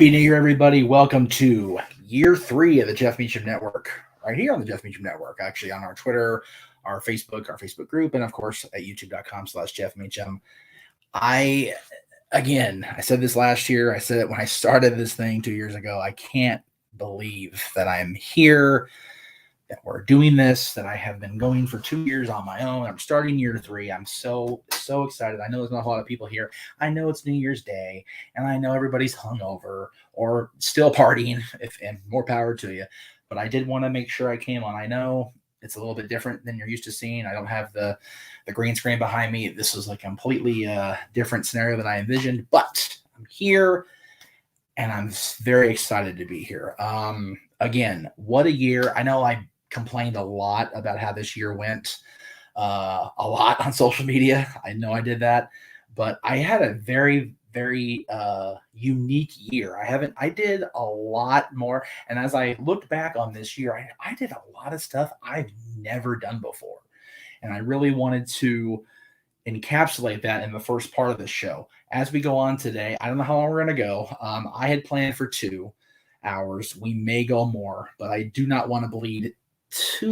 Happy New Year, everybody. Welcome to year 3 of the Jeff Meacham Network, right here on the Jeff Meacham Network, actually on our Twitter, our Facebook group, and of course at youtube.com/Jeff Meacham. I said this last year. I said it when I started this thing 2 years ago. I can't believe that I'm here, that we're doing this, that I have been going for 2 years on my own. I'm starting year 3. I'm so excited. I know there's not a lot of people here. I know it's New Year's Day, and I know everybody's hungover or still partying, and more power to you. But I did want to make sure I came on. I know it's a little bit different than you're used to seeing. I don't have the green screen behind me. This is a completely different scenario than I envisioned, but I'm here, and I'm very excited to be here. Again, what a year. I know I complained a lot about how this year went, a lot on social media. I know I did that, but I had a very unique year. I did a lot more. And as I looked back on this year, I did a lot of stuff I've never done before. And I really wanted to encapsulate that in the first part of the show. As we go on today, I don't know how long we're going to go. I had planned for 2 hours. We may go more, but I do not want to bleed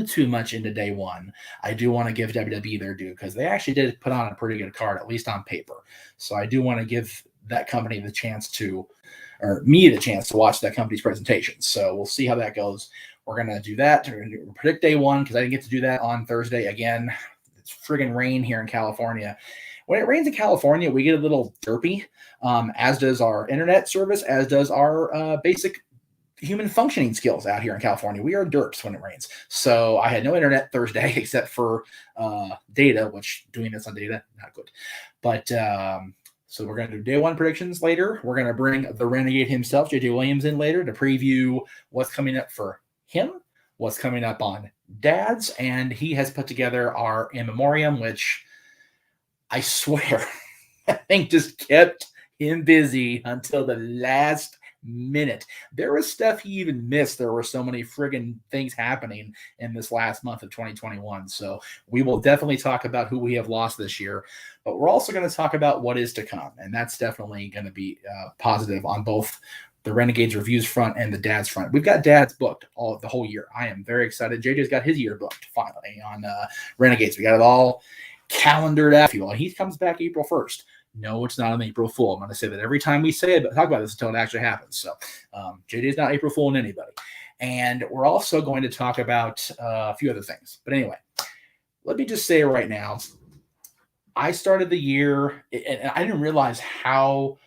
too much into day one. I do want to give WWE their due because they actually did put on a pretty good card, at least on paper. So I do want to give that company the chance to, or me the chance to watch that company's presentation. So we'll see how that goes. We're going to do that. We're going to predict day one because I didn't get to do that on Thursday. Again, it's friggin' rain here in California. When it rains in California, we get a little derpy, as does our internet service, as does our basic human functioning skills out here in California. We are derps when it rains. So I had no internet Thursday except for data, which doing this on data, not good. But so we're going to do day one predictions later. We're going to bring the Renegade himself, JJ Williams, in later to preview what's coming up for him, what's coming up on Dad's, and he has put together our in memoriam, which I swear I think just kept him busy until the last minute. There was stuff he even missed. There were so many friggin' things happening in this last month of 2021. So we will definitely talk about who we have lost this year, but we're also going to talk about what is to come. And that's definitely going to be positive on both the Renegades reviews front and the Dad's front. We've got Dad's booked the whole year. I am very excited. JJ's got his year booked finally on Renegades. We got it all calendared out. He comes back April 1st. No, it's not an April Fool. I'm going to say that every time we say it, but talk about this until it actually happens. So JJ's not April Fooling anybody. And we're also going to talk about a few other things. But anyway, let me just say right now, I started the year, and I didn't realize how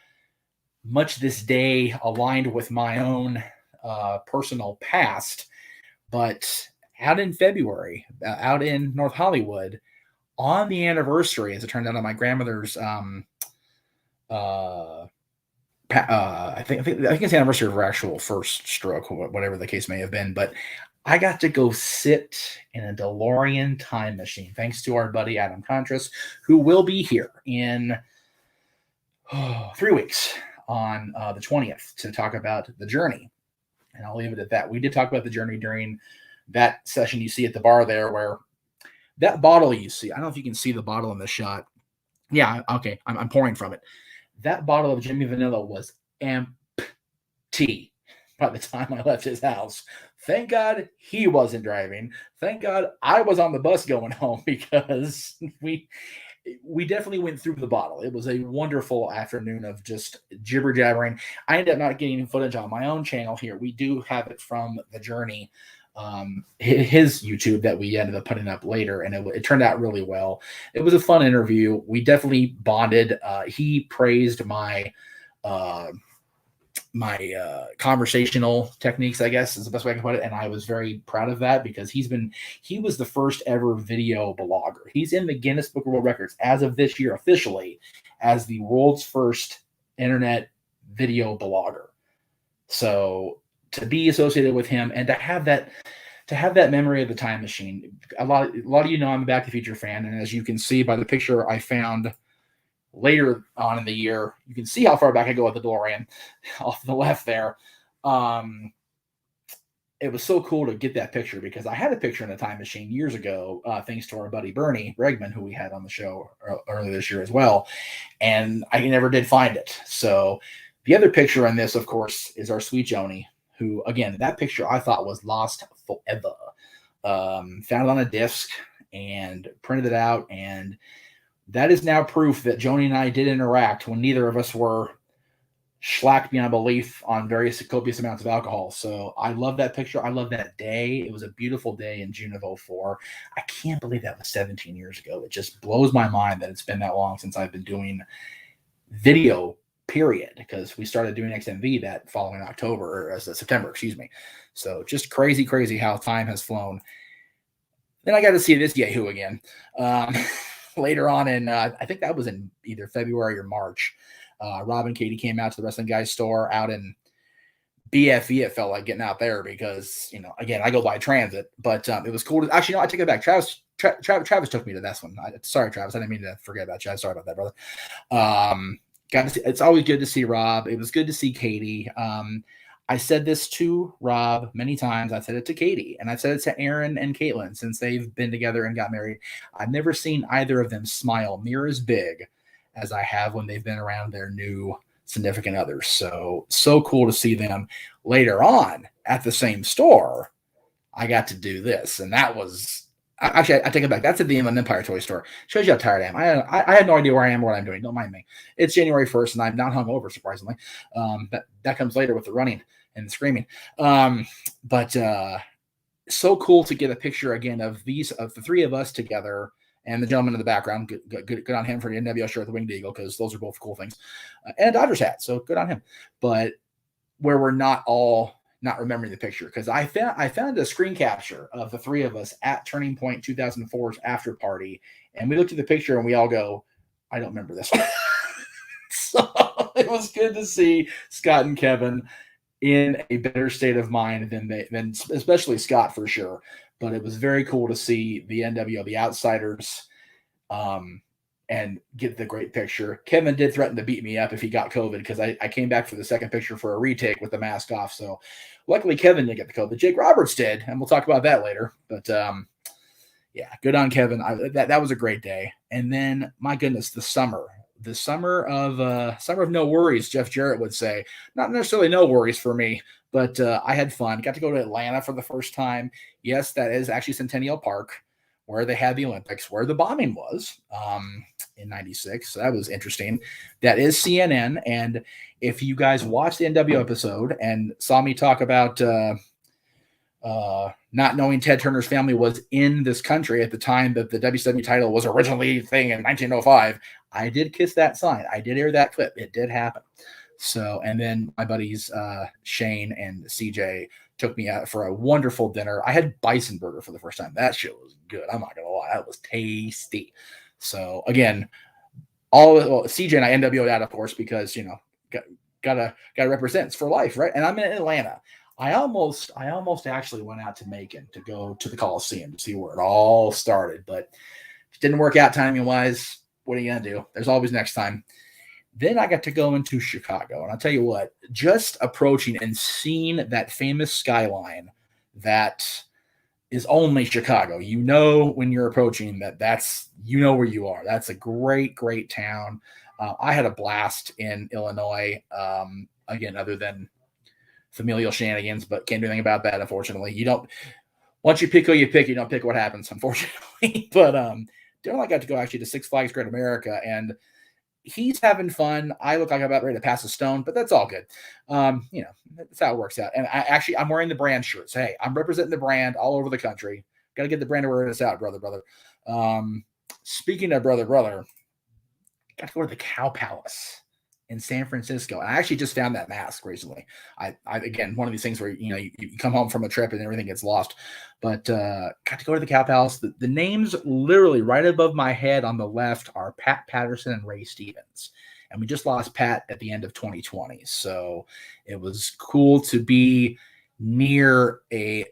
much this day aligned with my own personal past. But out in February, out in North Hollywood, on the anniversary, as it turned out, of my grandmother's I think it's the anniversary of her actual first stroke, whatever the case may have been. But I got to go sit in a DeLorean time machine, thanks to our buddy Adam Contras, who will be here in 3 weeks on the 20th to talk about the journey. And I'll leave it at that. We did talk about the journey during that session you see at the bar there, where that bottle you see, I don't know if you can see the bottle in the shot. Yeah, okay, I'm pouring from it. That bottle of Jimmy Vanilla was empty by the time I left his house. Thank God he wasn't driving. Thank God I was on the bus going home, because we definitely went through the bottle. It was a wonderful afternoon of just jibber jabbering. I ended up not getting footage on my own channel here. We do have it from the journey, his YouTube, that we ended up putting up later, and it turned out really well. It was a fun interview. We definitely bonded. He praised my conversational techniques, I guess is the best way I can put it, and I was very proud of that, because he was the first ever video blogger. He's in the Guinness Book of World Records as of this year officially as the world's first internet video blogger. So to be associated with him and to have that memory of the time machine. A lot of you know I'm a Back to the Future fan, and as you can see by the picture I found later on in the year, you can see how far back I go with the DeLorean off to the left there. It was so cool to get that picture, because I had a picture in a time machine years ago, thanks to our buddy Bernie Bregman, who we had on the show earlier this year as well, and I never did find it. So The other picture on this, of course, is our sweet Joni, who, again, that picture I thought was lost forever. Found it on a disc and printed it out, and that is now proof that Joni and I did interact when neither of us were schlacked beyond belief on various copious amounts of alcohol. So I love that picture. I love that day. It was a beautiful day in June of '04. I can't believe that was 17 years ago. It just blows my mind that it's been that long since I've been doing video, period, because we started doing XMV that following October, or as September, excuse me. So just crazy, crazy how time has flown. Then I got to see this Yahoo again later on in, I think that was in either February or March. Rob and Katie came out to the Wrestling Guys store out in BFE. It felt like getting out there because, again, I go by transit, but it was cool. Actually, no, I take it back. Travis took me to this one. Sorry, Travis. I didn't mean to forget about you. Sorry about that, brother. Got to see, it's always good to see Rob. It was good to see Katie. I said this to Rob many times. I said it to Katie, and I said it to Aaron and Caitlin since they've been together and got married. I've never seen either of them smile near as big as I have when they've been around their new significant others. So cool to see them. Later on at the same store, I got to do this, and that was actually, I take it back. That's at the Inland Empire toy store. Shows you how tired I am. I had no idea where I am or what I'm doing. Don't mind me. It's January 1st, and I'm not hungover, surprisingly. That comes later with the running and the screaming. But so cool to get a picture again of the three of us together, and the gentleman in the background. Good on him for the NWO shirt, the Winged Eagle, because those are both cool things. And a Dodgers hat, so good on him. But where we're not all not remembering the picture, because I found a screen capture of the three of us at Turning Point 2004's after party, and we looked at the picture and we all go, I don't remember this one. So it was good to see Scott and Kevin in a better state of mind than especially Scott for sure. But it was very cool to see the NWO, the Outsiders, and get the great picture. Kevin did threaten to beat me up if he got COVID, because I came back for the second picture for a retake with the mask off. So luckily Kevin didn't get the COVID. Jake Roberts did, and we'll talk about that later. But yeah, good on Kevin. That was a great day. And then, my goodness, the summer of no worries, Jeff Jarrett would say. Not necessarily no worries for me, but I had fun. Got to go to Atlanta for the first time. Yes, that is actually Centennial Park, where they had the Olympics, where the bombing was in '96. So that was interesting. That is CNN. And if you guys watched the NWO episode and saw me talk about not knowing Ted Turner's family was in this country at the time that the WCW title was originally thing in 1905, I did kiss that sign. I did air that clip. It did happen. So, and then my buddies Shane and CJ took me out for a wonderful dinner. I had bison burger for the first time. That shit was good. I'm not gonna lie, that was tasty. So again, CJ and I NWO'd out, of course, because gotta represent for life, right? And I'm in Atlanta. I almost actually went out to Macon to go to the Coliseum to see where it all started, but it didn't work out timing wise. What are you gonna do? There's always next time. Then I got to go into Chicago, and I'll tell you what, just approaching and seeing that famous skyline that is only Chicago. When you're approaching that's where you are. That's a great, great town. I had a blast in Illinois. Again, other than familial shenanigans, but can't do anything about that, unfortunately. Once you pick who you pick, you don't pick what happens, unfortunately. But Daryl and I got to go actually to Six Flags Great America, and he's having fun. I look like I'm about ready to pass a stone, but that's all good. That's how it works out. And I'm wearing the brand shirts. Hey, I'm representing the brand all over the country. Got to get the brand awareness out, brother. Speaking of brother, got to go to the Cow Palace in San Francisco. And I actually just found that mask recently. I again, one of these things where, you come home from a trip and everything gets lost, but got to go to the Cow Palace. The names literally right above my head on the left are Pat Patterson and Ray Stevens. And we just lost Pat at the end of 2020. So it was cool to be near a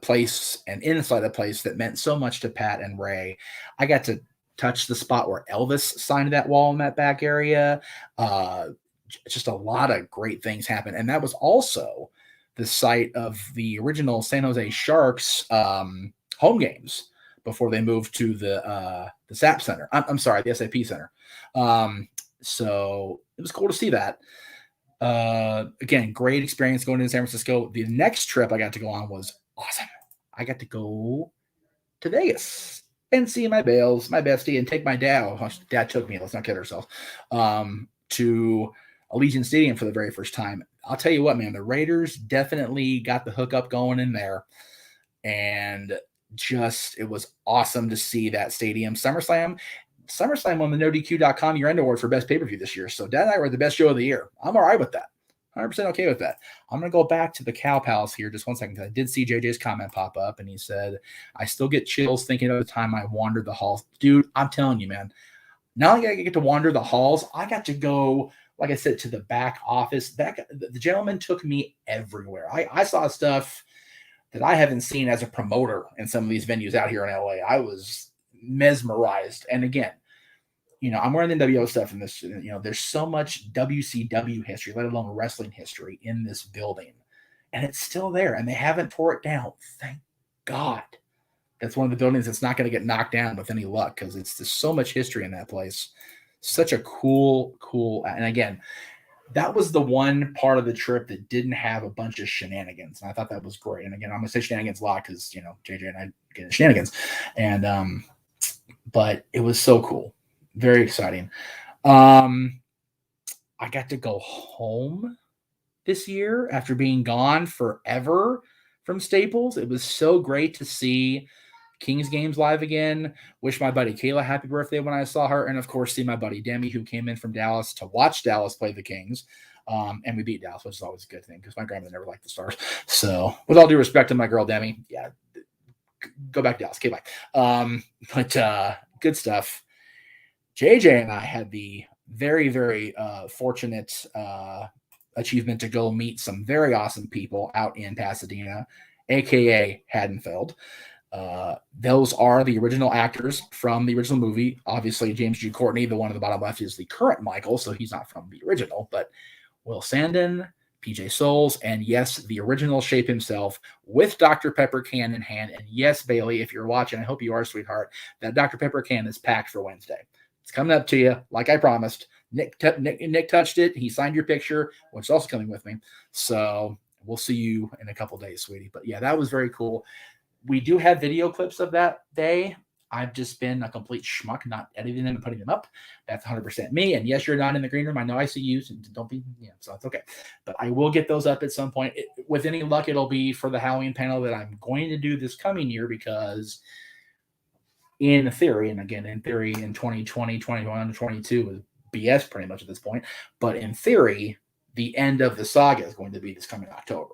place and inside a place that meant so much to Pat and Ray. I got to touch the spot where Elvis signed that wall in that back area. Just a lot of great things happened. And that was also the site of the original San Jose Sharks home games before they moved to the SAP Center. I'm sorry, the SAP Center. So it was cool to see that. Again, great experience going to San Francisco. The next trip I got to go on was awesome. I got to go to Vegas and see my Bales, my bestie, and take my dad. Well, dad took me, let's not kid ourselves, to Allegiant Stadium for the very first time. I'll tell you what, man, the Raiders definitely got the hookup going in there. And just, it was awesome to see that stadium. SummerSlam on the NoDQ.com year-end award for best pay-per-view this year. So Dad and I were the best show of the year. I'm all right with that. 100% okay with that. I'm going to go back to the Cow Palace here just 1 second, because I did see JJ's comment pop up, and he said, I still get chills thinking of the time I wandered the halls. Dude, I'm telling you, man, not only did I get to wander the halls, I got to go, like I said, to the back office. The gentleman took me everywhere. I saw stuff that I haven't seen as a promoter in some of these venues out here in LA. I was mesmerized. And again, I'm wearing the NWO stuff in this, there's so much WCW history, let alone wrestling history in this building. And it's still there, and they haven't tore it down. Thank God. That's one of the buildings that's not going to get knocked down with any luck, because there's so much history in that place. Such a cool, and again, that was the one part of the trip that didn't have a bunch of shenanigans. And I thought that was great. And again, I'm going to say shenanigans a lot because, JJ and I get into shenanigans. And, but it was so cool. Very exciting. I got to go home this year after being gone forever from Staples. It was so great to see Kings games live again. Wish my buddy Kayla happy birthday when I saw her. And of course, see my buddy Demi, who came in from Dallas to watch Dallas play the Kings. And we beat Dallas, which is always a good thing because my grandmother never liked the Stars. So with all due respect to my girl Demi, yeah, go back to Dallas. Okay, bye. But good stuff. JJ and I had the very, very fortunate achievement to go meet some very awesome people out in Pasadena, aka Haddonfield. Those are the original actors from the original movie. Obviously, James G. Courtney, the one on the bottom left, is the current Michael, so he's not from the original. But Will Sandon, PJ Souls, and yes, the original Shape himself with Dr. Pepper can in hand. And yes, Bailey, if you're watching, I hope you are, sweetheart, that Dr. Pepper can is packed for Wednesday. It's coming up to you, like I promised. Nick touched it. He signed your picture, which is also coming with me. So we'll see you in a couple days, sweetie. But yeah, that was very cool. We do have video clips of that day. I've just been a complete schmuck, not editing them and putting them up. That's 100% me. And yes, you're not in the green room. I know I see you. So don't be, so it's okay. But I will get those up at some point. With any luck, it'll be for the Halloween panel that I'm going to do this coming year, because in theory, and again, in theory, in 2020, 21, 22 was BS pretty much at this point. But in theory, the end of the saga is going to be this coming October.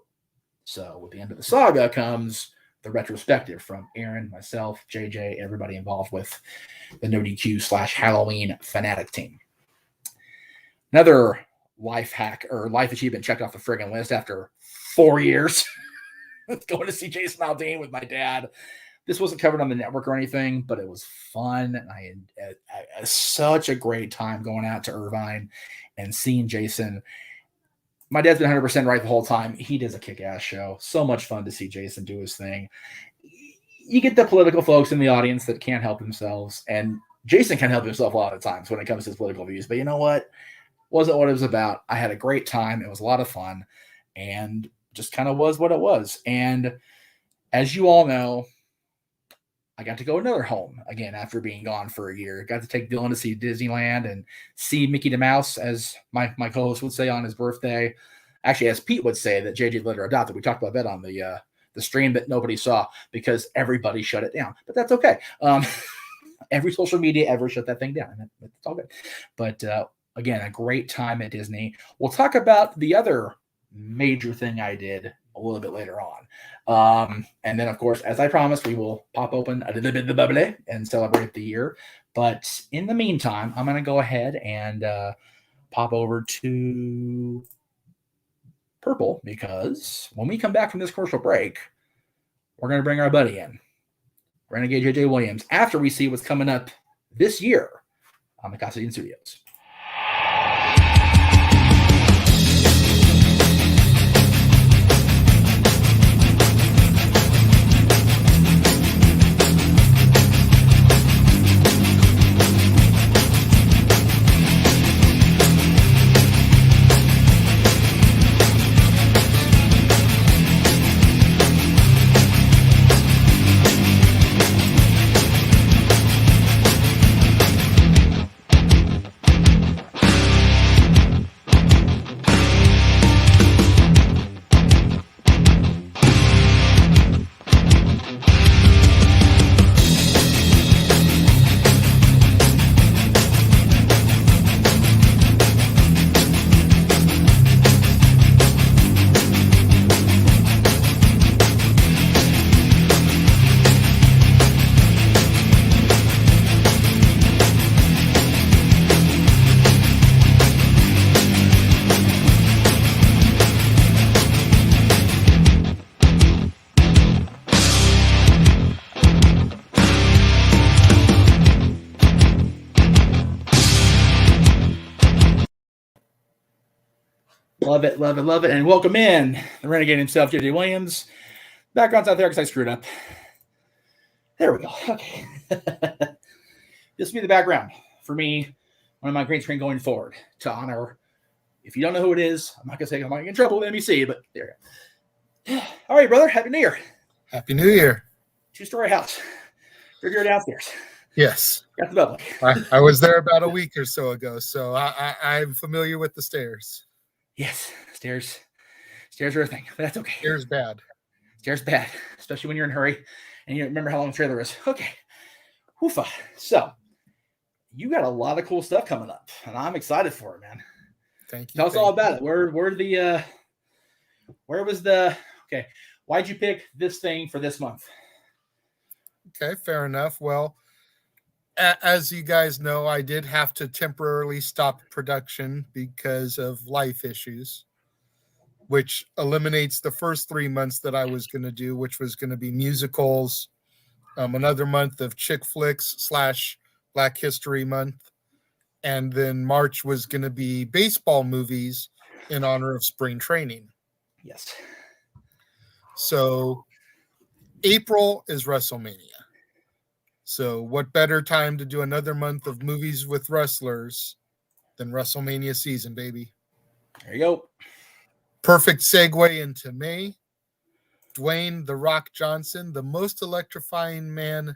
So with the end of the saga comes the retrospective from Aaron, myself, JJ, everybody involved with the No DQ / Halloween fanatic team. Another life hack or life achievement checked off the friggin' list after 4 years. Going to see Jason Aldean with my dad. This wasn't covered on the network or anything, but it was fun. And I had such a great time going out to Irvine and seeing Jason. My dad's been 100% right the whole time. He does a kick-ass show. So much fun to see Jason do his thing. You get the political folks in the audience that can't help themselves, and Jason can help himself a lot of times when it comes to his political views. But you know what? Wasn't what it was about. I had a great time. It was a lot of fun, and just kind of was what it was. And as you all know, I got to go another home again after being gone for a year. Got to take Dylan to see Disneyland and see Mickey the Mouse, as my co-host would say on his birthday. Actually, as Pete would say, that JJ let her adopt. We talked about that on the stream that nobody saw because everybody shut it down. But that's okay. Every social media ever shut that thing down. It's all good. But again, a great time at Disney. We'll talk about the other major thing I did a little bit later on. And then, of course, as I promised, we will pop open a little bit of the bubbly and celebrate the year. But in the meantime, I'm going to go ahead and pop over to Purple, because when we come back from this commercial break, we're going to bring our buddy in, Renegade JJ Williams, after we see what's coming up this year on the Casa Studios. Love it, love it, love it. And welcome in the renegade himself, JJ Williams. Background's out there because I screwed up. There we go. Okay. This will be the background for me on my green screen going forward to honor. If you don't know who it is, I'm not going to say I'm not in trouble with NBC, but there you go. All right, brother. Happy New Year. Happy New Year. 2-story house. You're downstairs. Yes. Got the bubbly. I was there about a week or so ago, so I'm familiar with the stairs. Yes. Stairs are a thing, but that's okay. Stairs bad. Stairs bad, especially when you're in a hurry and you don't remember how long the trailer is. Okay. Woofa. So you got a lot of cool stuff coming up, and I'm excited for it, man. Thank you. Tell us all about it. Where was the okay? Why'd you pick this thing for this month? Okay, fair enough. Well, as you guys know, I did have to temporarily stop production because of life issues, which eliminates the first 3 months that I was going to do, which was going to be musicals, another month of chick flicks / Black History Month, and then March was going to be baseball movies in honor of spring training. Yes. So April is WrestleMania. So what better time to do another month of movies with wrestlers than WrestleMania season, baby? There you go. Perfect segue into May. Dwayne "The Rock" Johnson, the most electrifying man,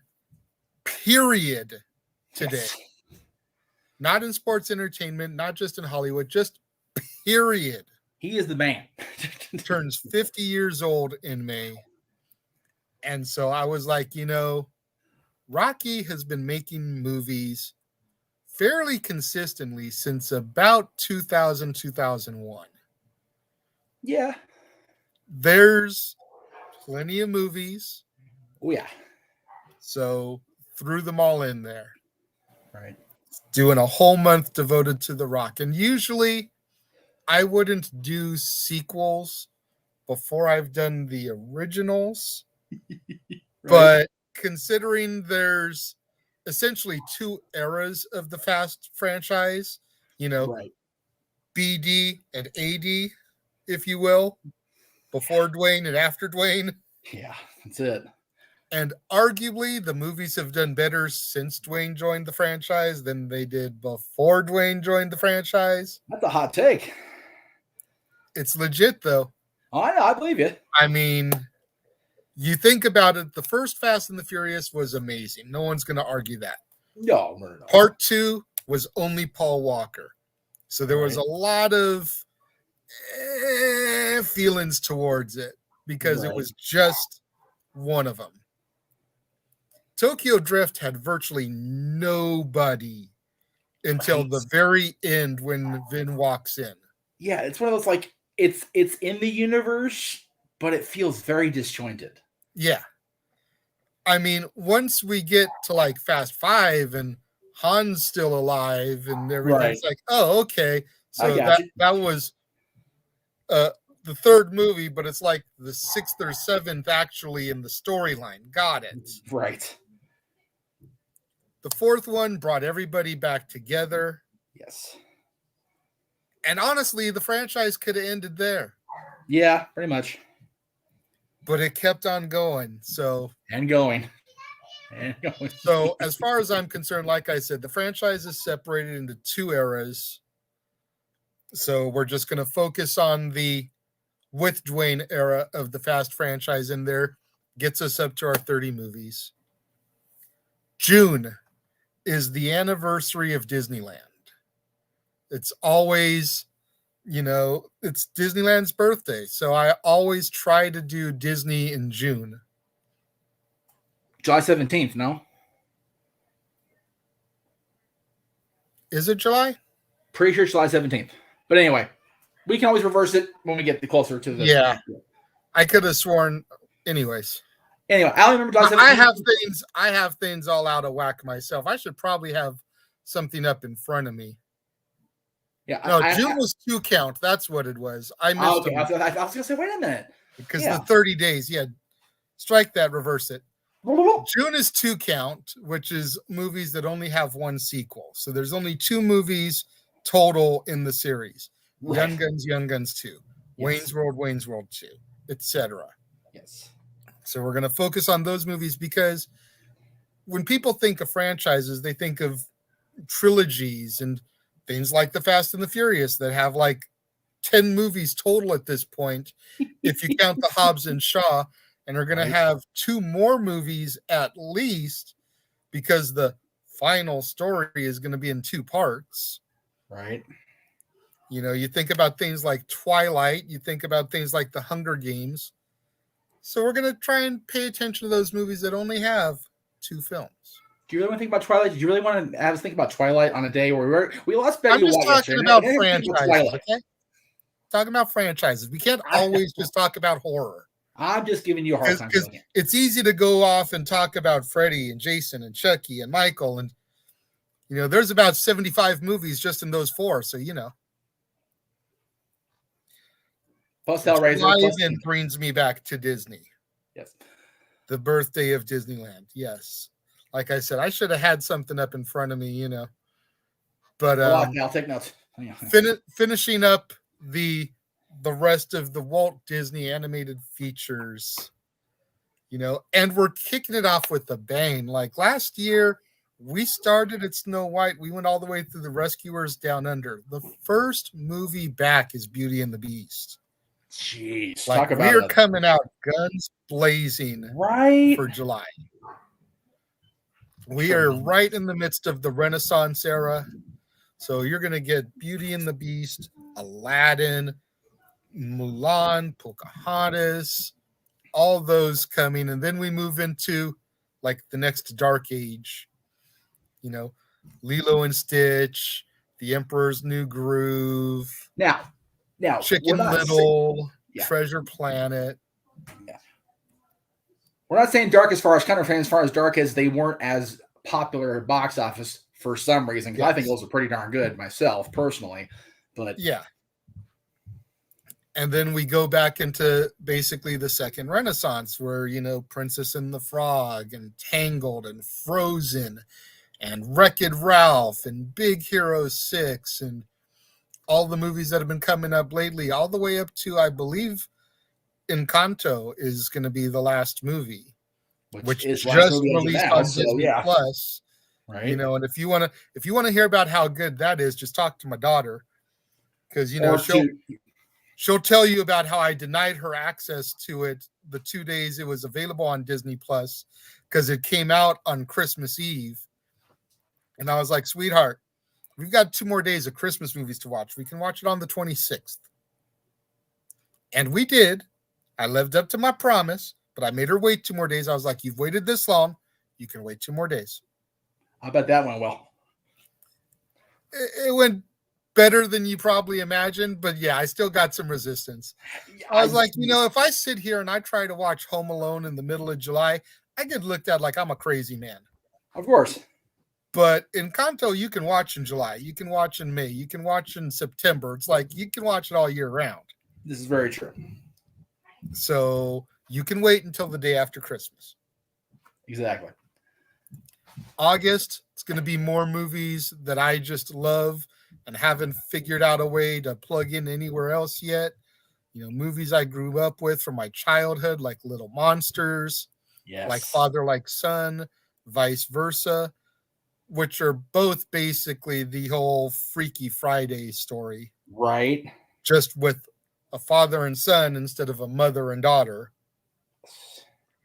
period, today. Yes. Not in sports entertainment, not just in Hollywood, just period. He is the man. Turns 50 years old in May. And so I was like, Rocky has been making movies fairly consistently since about 2000, 2001. Yeah. There's plenty of movies. Oh, yeah. So threw them all in there. Right. Doing a whole month devoted to The Rock. And usually I wouldn't do sequels before I've done the originals. Right. But considering there's essentially 2 eras of the Fast franchise, right. BD and AD, if you will, before Dwayne and after Dwayne. Yeah, that's it. And arguably, the movies have done better since Dwayne joined the franchise than they did before Dwayne joined the franchise. That's a hot take. It's legit, though. Oh, I know. I believe you. I mean, you think about it, the first Fast and the Furious was amazing. No one's going to argue that. No. Part 2 was only Paul Walker. So there was a lot of feelings towards it because it was just one of them. Tokyo Drift had virtually nobody until the very end when Vin walks in. Yeah, it's one of those like it's in the universe, but it feels very disjointed. Yeah. I mean, once we get to like Fast 5 and Han's still alive and everything, it's like, oh, okay. So that was the third movie, but it's like the 6th or 7th actually in the storyline. Got it. Right. The 4th one brought everybody back together. Yes. And honestly, the franchise could have ended there. Yeah, pretty much. But it kept on going. So going. So as far as I'm concerned, like I said, the franchise is separated into 2 eras. So we're just going to focus on the with Dwayne era of the Fast franchise in there. Gets us up to our 30 movies. June is the anniversary of Disneyland. It's always, it's Disneyland's birthday. So I always try to do Disney in June. July 17th, no? Is it July? Pretty sure it's July 17th. But anyway, we can always reverse it when we get closer to the. Yeah. I could have sworn. Anyways. Anyway, I don't remember July 17th. I have things all out of whack myself. I should probably have something up in front of me. Yeah. No, June was 2 count. That's what it was. I missed okay. I was going to say, wait a minute. Because the 30 days, strike that, reverse it. June is 2 count, which is movies that only have 1 sequel. So there's only 2 movies total in the series. Right. Young Guns 2, Yes. Wayne's World 2, etc. Yes. So we're going to focus on those movies because when people think of franchises, they think of trilogies and things like the Fast and the Furious that have like 10 movies total at this point, if you count the Hobbs and Shaw, and are going to have 2 more movies at least because the final story is going to be in 2 parts. Right. You know, you think about things like Twilight, you think about things like The Hunger Games. So we're going to try and pay attention to those movies that only have 2 films. Do you really want to think about Twilight? Did you really want to have us think about Twilight on a day where we lost Betty I'm just White talking yesterday? about And franchises, okay? Talking about franchises. We can't always just talk about horror. I'm just giving you a hard time. Because it's easy to go off and talk about Freddy and Jason and Chucky and Michael. And, you know, there's about 75 movies just in those 4. So, you know. Plus Hellraiser. July then brings me back to Disney. Yes. The birthday of Disneyland. Yes. Like I said, I should have had something up in front of me, you know. But I'll take notes. Finishing up the rest of the Walt Disney animated features, you know, and we're kicking it off with a bang. Like last year, we started at Snow White. We went all the way through The Rescuers Down Under. The first movie back is Beauty and the Beast. Jeez, like we're coming out guns blazing for July. We are right in the midst of the Renaissance era. So you're going to get Beauty and the Beast, Aladdin, Mulan, Pocahontas, all those coming. And then we move into like the next dark age, you know, Lilo and Stitch, The Emperor's New Groove. Now, Chicken Little, Treasure Planet. Yeah. We're not saying dark as far as dark as they weren't as popular at box office for some reason. Because I think those are pretty darn good myself, personally. But yeah. And then we go back into basically the second Renaissance where, you know, Princess and the Frog and Tangled and Frozen and Wreck-It Ralph and Big Hero 6 and all the movies that have been coming up lately, all the way up to, I believe, Encanto is going to be the last movie, which is just released on Disney Plus. Right. You know, and if you want to hear about how good that is, just talk to my daughter, because you know she'll tell you about how I denied her access to it the 2 days it was available on Disney Plus because it came out on Christmas Eve, and I was like, sweetheart, we've got 2 more days of Christmas movies to watch. We can watch it on the 26th. And we did. I lived up to my promise, but I made her wait 2 more days. I was like, you've waited this long. You can wait 2 more days. I bet that went well. It went better than you probably imagined, but yeah, I still got some resistance. I was like, you know, if I sit here and I try to watch Home Alone in the middle of July, I get looked at like I'm a crazy man. Of course. But Encanto, you can watch in July. You can watch in May. You can watch in September. It's like you can watch it all year round. This is very true. So you can wait until the day after Christmas. Exactly. August, it's going to be more movies that I just love and haven't figured out a way to plug in anywhere else yet. You know, movies I grew up with from my childhood, like Little Monsters, like Father Like Son, Vice Versa, which are both basically the whole Freaky Friday story. Right. Just with a father and son instead of a mother and daughter.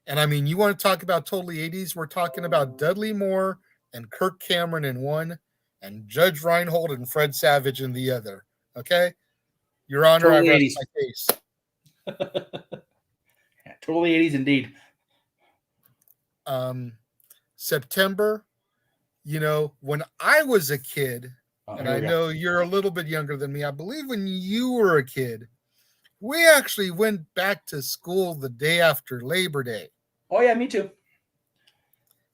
And I mean, you want to talk about totally 80s? We're talking about Dudley Moore and Kirk Cameron in one, and Judge Reinhold and Fred Savage in the other. Okay? Your Honor, totally I rest 80s. My case. Yeah, totally 80s indeed. September, you know, when I was a kid, and I know you're a little bit younger than me, I believe when you were a kid, we actually went back to school the day after Labor Day. Oh, yeah, me too.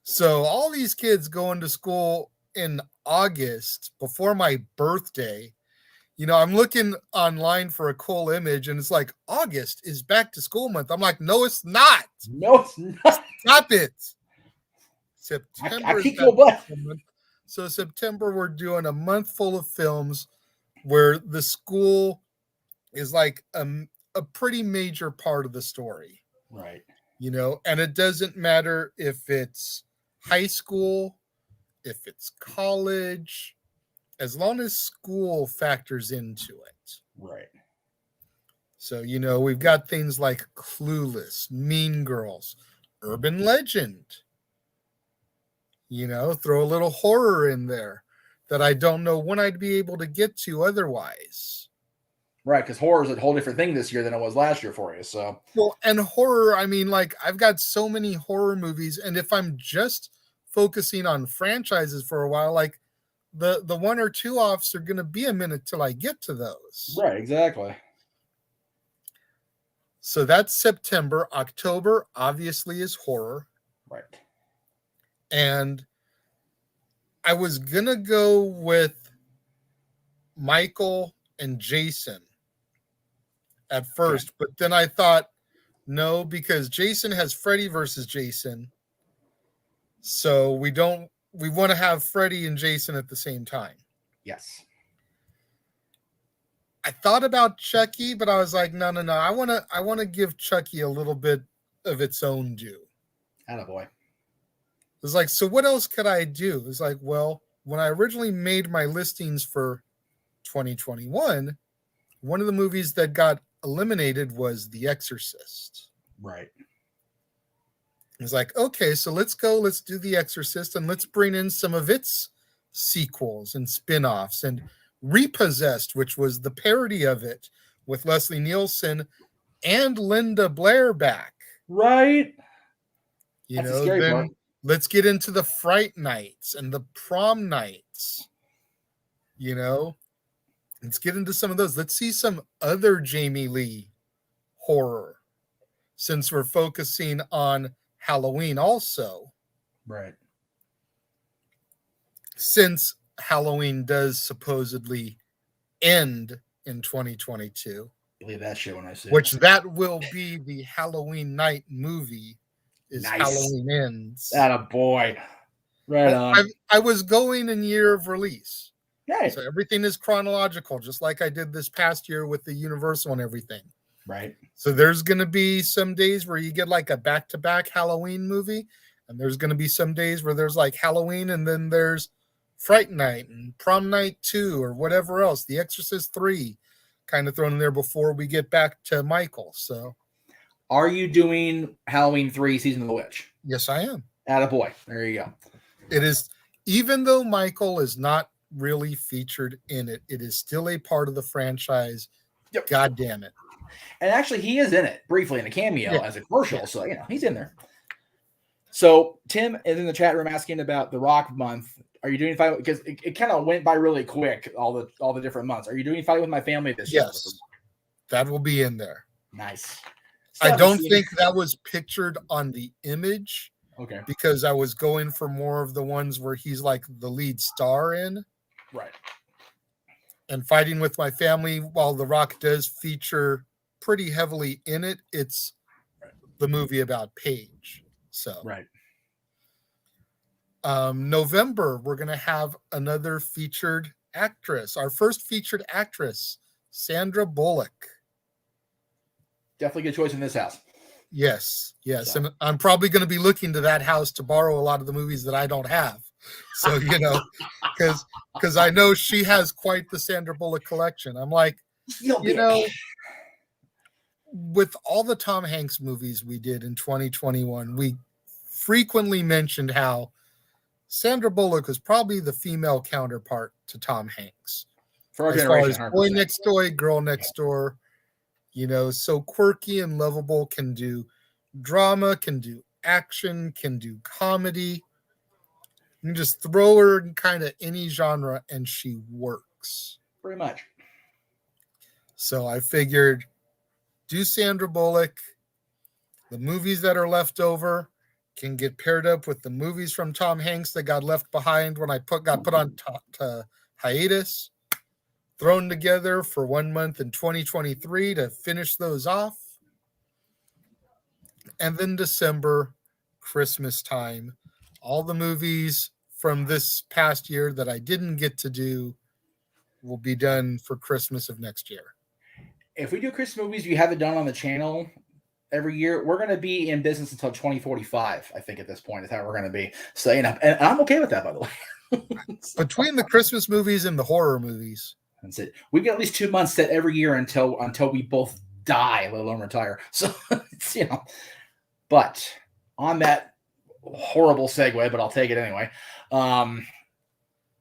So all these kids going to school in August before my birthday, you know, I'm looking online for a cool image and it's like, August is back to school month. I'm like, no, it's not. No, it's not. Stop it. September. I kick your butt. So September, we're doing a month full of films where the school is like a pretty major part of the story. Right. And it doesn't matter if it's high school, if it's college, as long as school factors into it. Right. So, we've got things like Clueless, Mean Girls, Urban Legend. Throw a little horror in there that I don't know when I'd be able to get to otherwise. Right, because horror is a whole different thing this year than it was last year for you. So, well, and horror, I mean, like I've got so many horror movies, and if I'm just focusing on franchises for a while, like the one or two offs are going to be a minute till I get to those. Right, exactly. So that's September. October obviously is horror. Right. And I was going to go with Michael and Jason at first, but then I thought, no, because Jason has Freddy versus Jason. So we want to have Freddy and Jason at the same time. Yes. I thought about Chucky, but I was like, no. I want to give Chucky a little bit of its own due. Attaboy. It was like, so what else could I do? It's like, well, when I originally made my listings for 2021, one of the movies that got eliminated was The Exorcist. Right. It's like, okay, so let's do The Exorcist, and let's bring in some of its sequels and spin-offs, and Repossessed, which was the parody of it with Leslie Nielsen and Linda Blair back. Right. That's the scary part. Let's get into the Fright Nights and the Prom Nights. Let's get into some of those. Let's see some other Jamie Lee horror, since we're focusing on Halloween also. Right. Since Halloween does supposedly end in 2022. Believe that shit when I see which it. That will be the Halloween night movie is nice. Halloween Ends. Attaboy. Right on. I was going in year of release. Right. So everything is chronological, just like I did this past year with the Universal and everything. Right. So there's going to be some days where you get like a back-to-back Halloween movie, and there's going to be some days where there's like Halloween and then there's Fright Night and Prom Night 2 or whatever else, The Exorcist 3 kind of thrown in there before we get back to Michael. So are you doing Halloween 3 Season of the Witch? Yes, I am. Attaboy. There you go. It is, even though Michael is not really featured in it, it is still a part of the franchise. Yep. God damn it. And actually, he is in it briefly in a cameo as a commercial. Yeah. So, he's in there. So, Tim is in the chat room asking about the Rock month. Are you doing Fight? Because it kind of went by really quick, all the different months. Are you doing Fight with My Family this year? Yes. That will be in there. Nice. I don't think that was pictured on the image. Okay. Because I was going for more of the ones where he's like the lead star in. Right. And Fighting with My Family, while The Rock does feature pretty heavily in it, it's the movie about Paige. So right. November, we're going to have another featured actress, our first featured actress, Sandra Bullock. Definitely good choice in this house. Yes. So. And I'm probably going to be looking to that house to borrow a lot of the movies that I don't have. So, because I know she has quite the Sandra Bullock collection. I'm like, with all the Tom Hanks movies we did in 2021, we frequently mentioned how Sandra Bullock was probably the female counterpart to Tom Hanks. For our as generation, far as Boy Next Door, Girl Next Door, so quirky and lovable, can do drama, can do action, can do comedy. You can just throw her in kind of any genre and she works. Pretty much. So I figured do Sandra Bullock. The movies that are left over can get paired up with the movies from Tom Hanks that got left behind when I got put on hiatus, thrown together for 1 month in 2023 to finish those off. And then December, Christmas time, all the movies from this past year that I didn't get to do will be done for Christmas of next year. If we do Christmas movies, you have it done on the channel every year, we're going to be in business until 2045. I think at this point is how we're going to be. So, you know, and I'm okay with that, by the way. So, between the Christmas movies and the horror movies, that's it. We've got at least 2 months set every year until we both die, let alone retire. So, it's, you know, but on that horrible segue, but I'll take it anyway.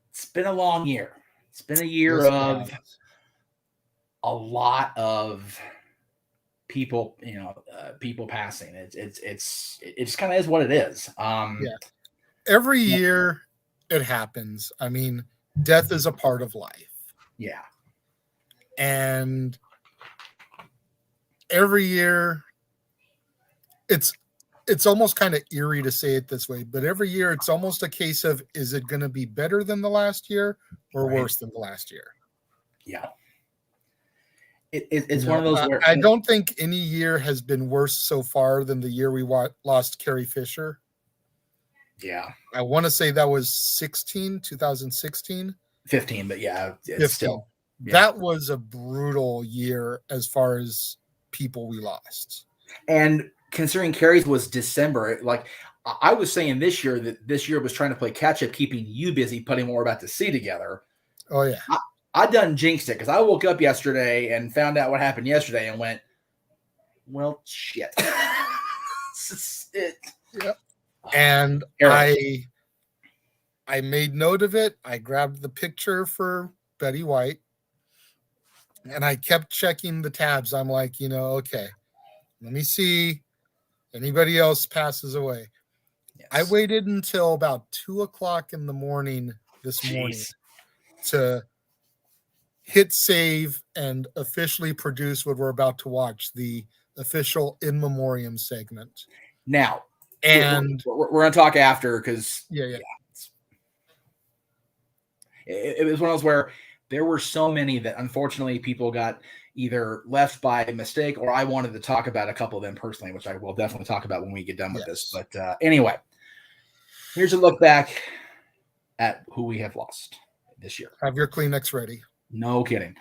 It's been a long year. It's been a year of a lot of people, you know, people passing. It's kind of is what it is. Yeah. Every year it happens. I mean, death is a part of life. Yeah. And every year it's almost kind of eerie to say it this way, but every year it's almost a case of, is it going to be better than the last year or worse than the last year? Yeah. It's one of those where I don't think any year has been worse so far than the year we lost Carrie Fisher. Yeah. I want to say that was 2016. 15, but yeah, it's still. Yeah. That was a brutal year as far as people we lost. And considering Carrie's was December, like I was saying this year, that this year was trying to play catch up, keeping you busy putting more about to see together. Oh, yeah. I done jinxed it because I woke up yesterday and found out what happened yesterday and went, well, shit. Yep. And I made note of it. I grabbed the picture for Betty White and I kept checking the tabs. I'm like, you know, okay, let me see anybody else passes away. Yes. I waited until about 2:00 in the morning this morning to hit save and officially produce what we're about to watch, the official in memoriam segment. Now, and we're going to talk after because yeah. It was one of those where there were so many that unfortunately people got either left by mistake or I wanted to talk about a couple of them personally, which I will definitely talk about when we get done with this. But anyway, here's a look back at who we have lost this year. Have your Kleenex ready. No kidding.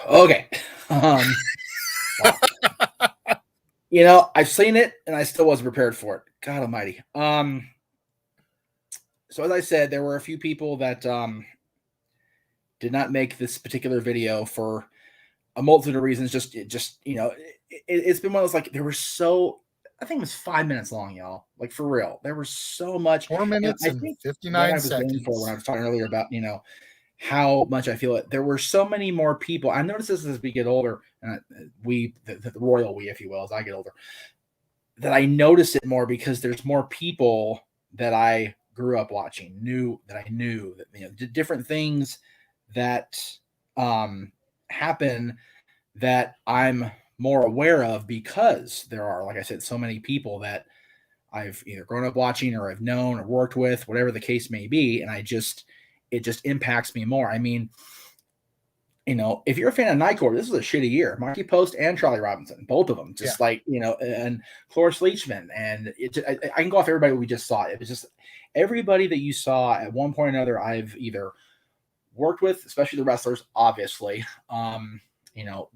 Okay. Wow. I've seen it and I still wasn't prepared for it. God almighty. So as I said, there were a few people that did not make this particular video for a multitude of reasons. It's been one of those, like, there were so, I think it was 5 minutes long, y'all. Like, for real, there was so much. 4 And minutes I and think what 59 I was going for when I seconds. was talking earlier about, how much I feel it. There were so many more people. I noticed this as we get older, and the royal we, if you will, as I get older, that I notice it more because there's more people that I grew up watching, knew that different things that happen that I'm more aware of because there are, like I said, so many people that I've either grown up watching or I've known or worked with, whatever the case may be, and it just impacts me more. I mean, if you're a fan of Nightcore, this was a shitty year. Marky Post and Charlie Robinson, both of them, Yeah. just and Cloris Leachman, and I can go off everybody we just saw. It was just everybody that you saw at one point or another. I've either worked with, especially the wrestlers, obviously.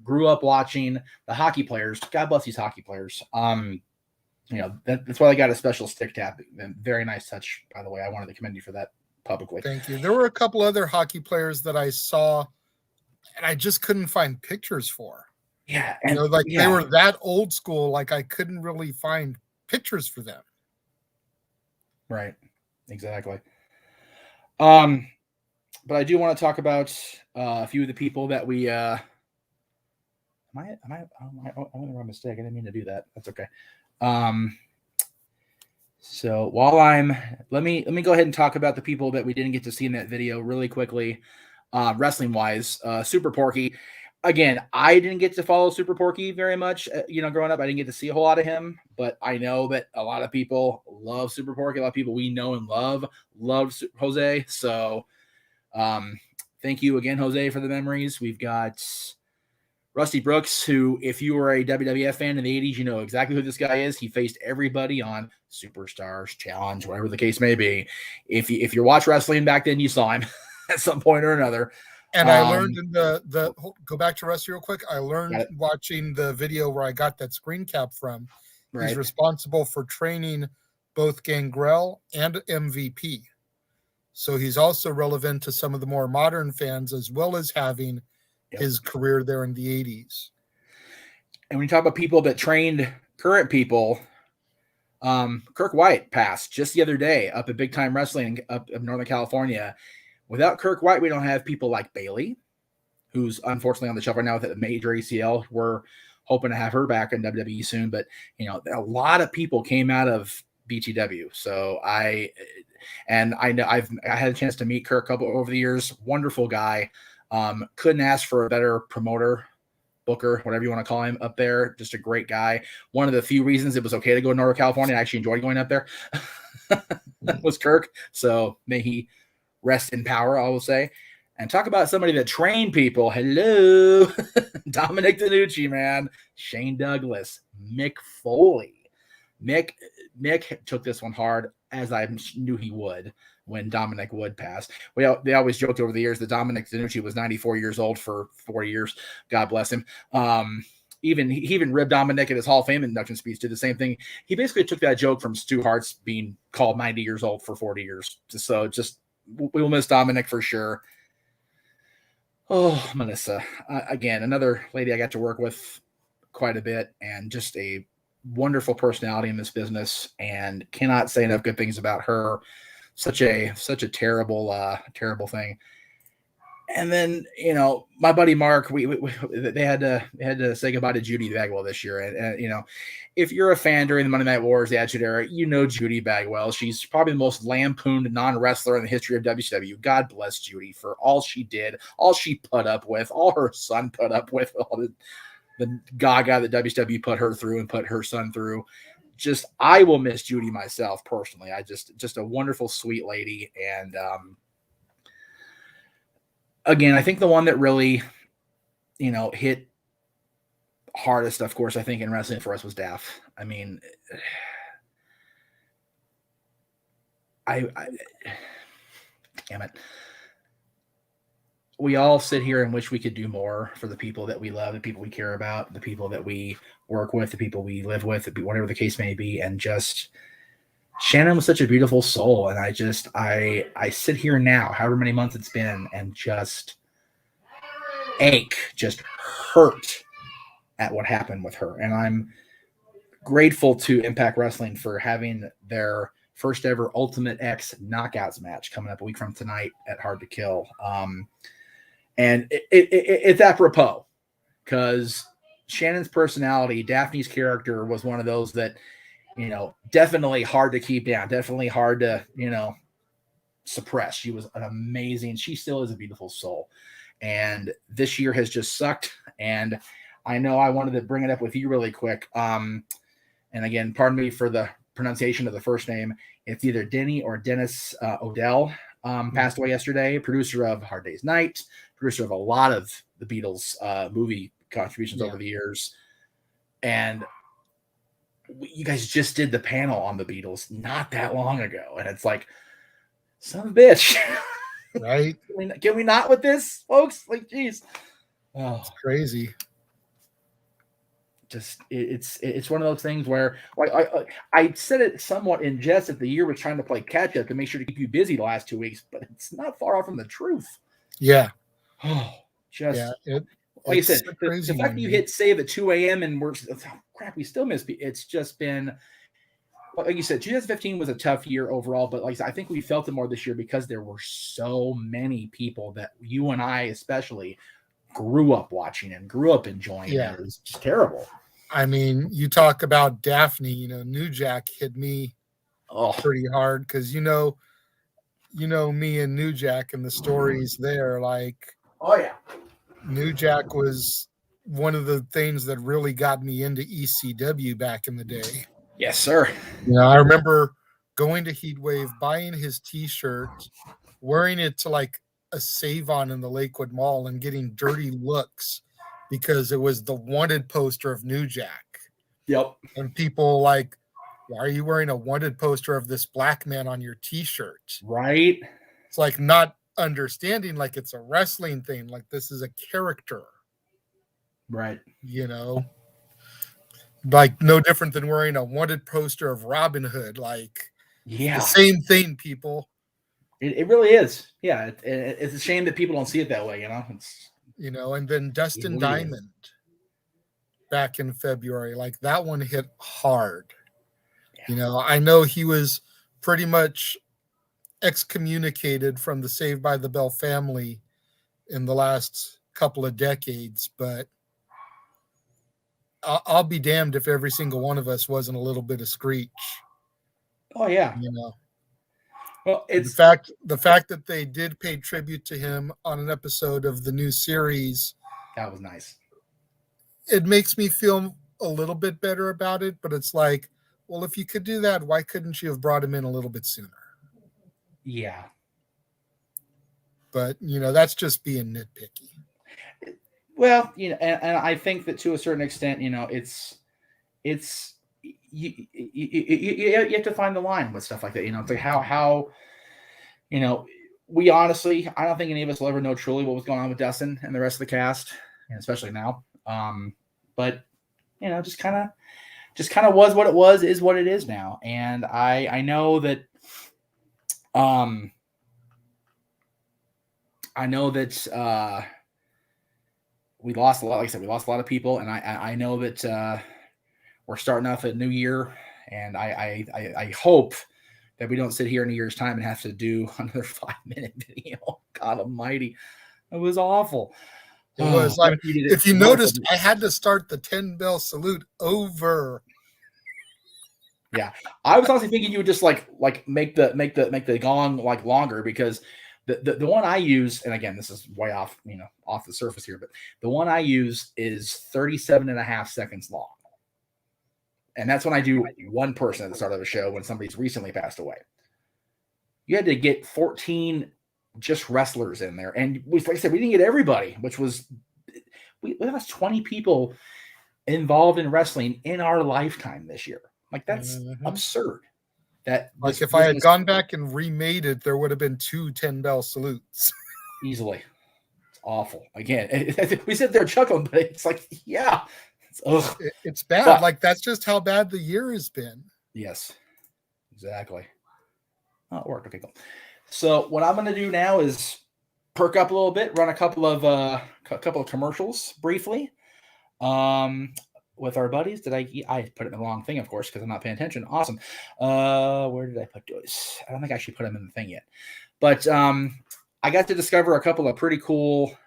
Grew up watching the hockey players. God bless these hockey players. That's why I got a special stick tap. Very nice touch, by the way. I wanted to commend you for that publicly. Thank you. There were a couple other hockey players that I saw and I just couldn't find pictures for. Yeah. They were that old school, like I couldn't really find pictures for them. Right. Exactly. But I do want to talk about a few of the people that we am I made a mistake. I didn't mean to do that. That's okay. So while let me go ahead and talk about the people that we didn't get to see in that video really quickly. Wrestling wise, Super Porky. Again, I didn't get to follow Super Porky very much. Growing up, I didn't get to see a whole lot of him, but I know that a lot of people love Super Porky. A lot of people we know and love Jose. So, thank you again, Jose, for the memories. We've got Rusty Brooks, who, if you were a WWF fan in the 80s, you know exactly who this guy is. He faced everybody on Superstars, Challenge, whatever the case may be. If you watch wrestling back then, you saw him at some point or another. And I learned in the go back to Rusty real quick. I learned watching the video where I got that screen cap from. Right. He's responsible for training both Gangrel and MVP. So he's also relevant to some of the more modern fans, as well as having his career there in the 80s. And when you talk about people that trained current people, Kirk White passed just the other day up at Big Time Wrestling up in Northern California. Without Kirk White, we don't have people like Bailey, who's unfortunately on the shelf right now with a major ACL. We're hoping to have her back in WWE soon. But, a lot of people came out of BTW. So I know I had a chance to meet Kirk a couple over the years. Wonderful guy. Couldn't ask for a better promoter, booker, whatever you want to call him, up there. Just a great guy. One of the few reasons it was okay to go to Northern California, I actually enjoyed going up there, was Kirk. So may he rest in power, I will say. And talk about somebody that trained people. Hello, Dominic DeNucci, man. Shane Douglas, Mick Foley. Mick took this one hard, as I knew he would when Dominic Wood passed. They always joked over the years that Dominic DeNucci was 94 years old for 4 years. God bless him. He even ribbed Dominic at his Hall of Fame induction speech, did the same thing. He basically took that joke from Stu Hart's being called 90 years old for 40 years. So just, we will miss Dominic for sure. Oh, Melissa. Again, another lady I got to work with quite a bit, and just a wonderful personality in this business, and cannot say enough good things about her. Such a terrible thing. And then, my buddy Mark, they had to say goodbye to Judy Bagwell this year. And if you're a fan during the Monday Night Wars, the Attitude Era, Judy Bagwell. She's probably the most lampooned non-wrestler in the history of WCW. God bless Judy for all she did, all she put up with, all her son put up with, all the gaga that WCW put her through and put her son through. Just, I will miss Judy myself personally. I just a wonderful, sweet lady. And, again, I think the one that really, hit hardest, of course, I think in wrestling for us was Daff. I mean, I damn it. we all sit here and wish we could do more for the people that we love, the people we care about, the people that we work with, the people we live with, whatever the case may be. And just Shannon was such a beautiful soul. And I sit here now, however many months it's been, and just just hurt at what happened with her. And I'm grateful to Impact Wrestling for having their first ever Ultimate X Knockouts match coming up a week from tonight at Hard to Kill. And it's apropos because Shannon's personality, Daphne's character, was one of those that, definitely hard to keep down, definitely hard to, suppress. She was an amazing, she still is a beautiful soul. And this year has just sucked. And I know I wanted to bring it up with you really quick. And again, pardon me for the pronunciation of the first name. It's either Denny or Dennis Odell. Passed away yesterday. Producer of Hard Day's Night. Producer of a lot of the Beatles movie contributions over the years. And you guys just did the panel on the Beatles not that long ago. And it's like, son of a bitch. Right? Can we not with this, folks? Like, geez. Oh, it's crazy. Just it's one of those things where I said it somewhat in jest that the year was trying to play catch up to make sure to keep you busy the last 2 weeks, but it's not far off from the truth. Yeah. Oh, just like I said, the fact that you hit save at 2 a.m. and we're crap, we still miss. It's just been, like you said, 2015 was a tough year overall, but like I said, I think we felt it more this year because there were so many people that you and I especially grew up watching and grew up enjoying. Yeah. It was just terrible. I mean, you talk about Daphne, New Jack hit me pretty hard because me and New Jack and the stories there, like, New Jack was one of the things that really got me into ECW back in the day. Yes, sir. I remember going to Heatwave, buying his T-shirt, wearing it to like a save-on in the Lakewood Mall and getting dirty looks because it was the wanted poster of New Jack. Yep. And people like, why are you wearing a wanted poster of this black man on your T-shirt? Right. It's like not understanding like it's a wrestling thing. Like this is a character. Right. Like no different than wearing a wanted poster of Robin Hood. Like the same thing, people. It really is. Yeah. It's a shame that people don't see it that way, It's and then Dustin Diamond back in February, like that one hit hard. Yeah. I know he was pretty much excommunicated from the Saved by the Bell family in the last couple of decades, but I'll be damned if every single one of us wasn't a little bit of Screech. Oh yeah. Well, it's the fact that they did pay tribute to him on an episode of the new series. That was nice. It makes me feel a little bit better about it, but it's like, well, if you could do that, why couldn't you have brought him in a little bit sooner? Yeah. But, that's just being nitpicky. Well, and I think that to a certain extent, it's you have to find the line with stuff like that. It's like how we honestly, I don't think any of us will ever know truly what was going on with Dustin and the rest of the cast, and especially now. But just kind of was what it was, is what it is now. And I know that we lost a lot. Like I said, we lost a lot of people, and I know that we're starting off a new year, and I hope that we don't sit here in a year's time and have to do another 5-minute video. God Almighty, it was awful. It was like, if you noticed, I had to start the 10-bell salute over. Yeah, I was honestly thinking you would just like make the gong like longer, because the one I use, and again, this is way off off the surface here, but the one I use is 37.5 seconds long, and that's when I do one person at the start of a show when somebody's recently passed away. You had to get 14 just wrestlers in there, and like I said, we didn't get everybody, which was we lost 20 people involved in wrestling in our lifetime this year. Like, that's absurd. That like if I had gone back and remade it, there would have been 2 10-bell salutes easily. awful. Again, we sit there chuckling, but it's like, yeah, it's bad. But, like that's just how bad the year has been. Yes, exactly. Oh, it worked. Okay, cool. So what I'm going to do now is perk up a little bit, run a couple of commercials briefly. With our buddies. Did I put it in the wrong thing, of course, because I'm not paying attention. Awesome. Where did I put those? I don't think I actually put them in the thing yet. But I got to discover a couple of pretty cool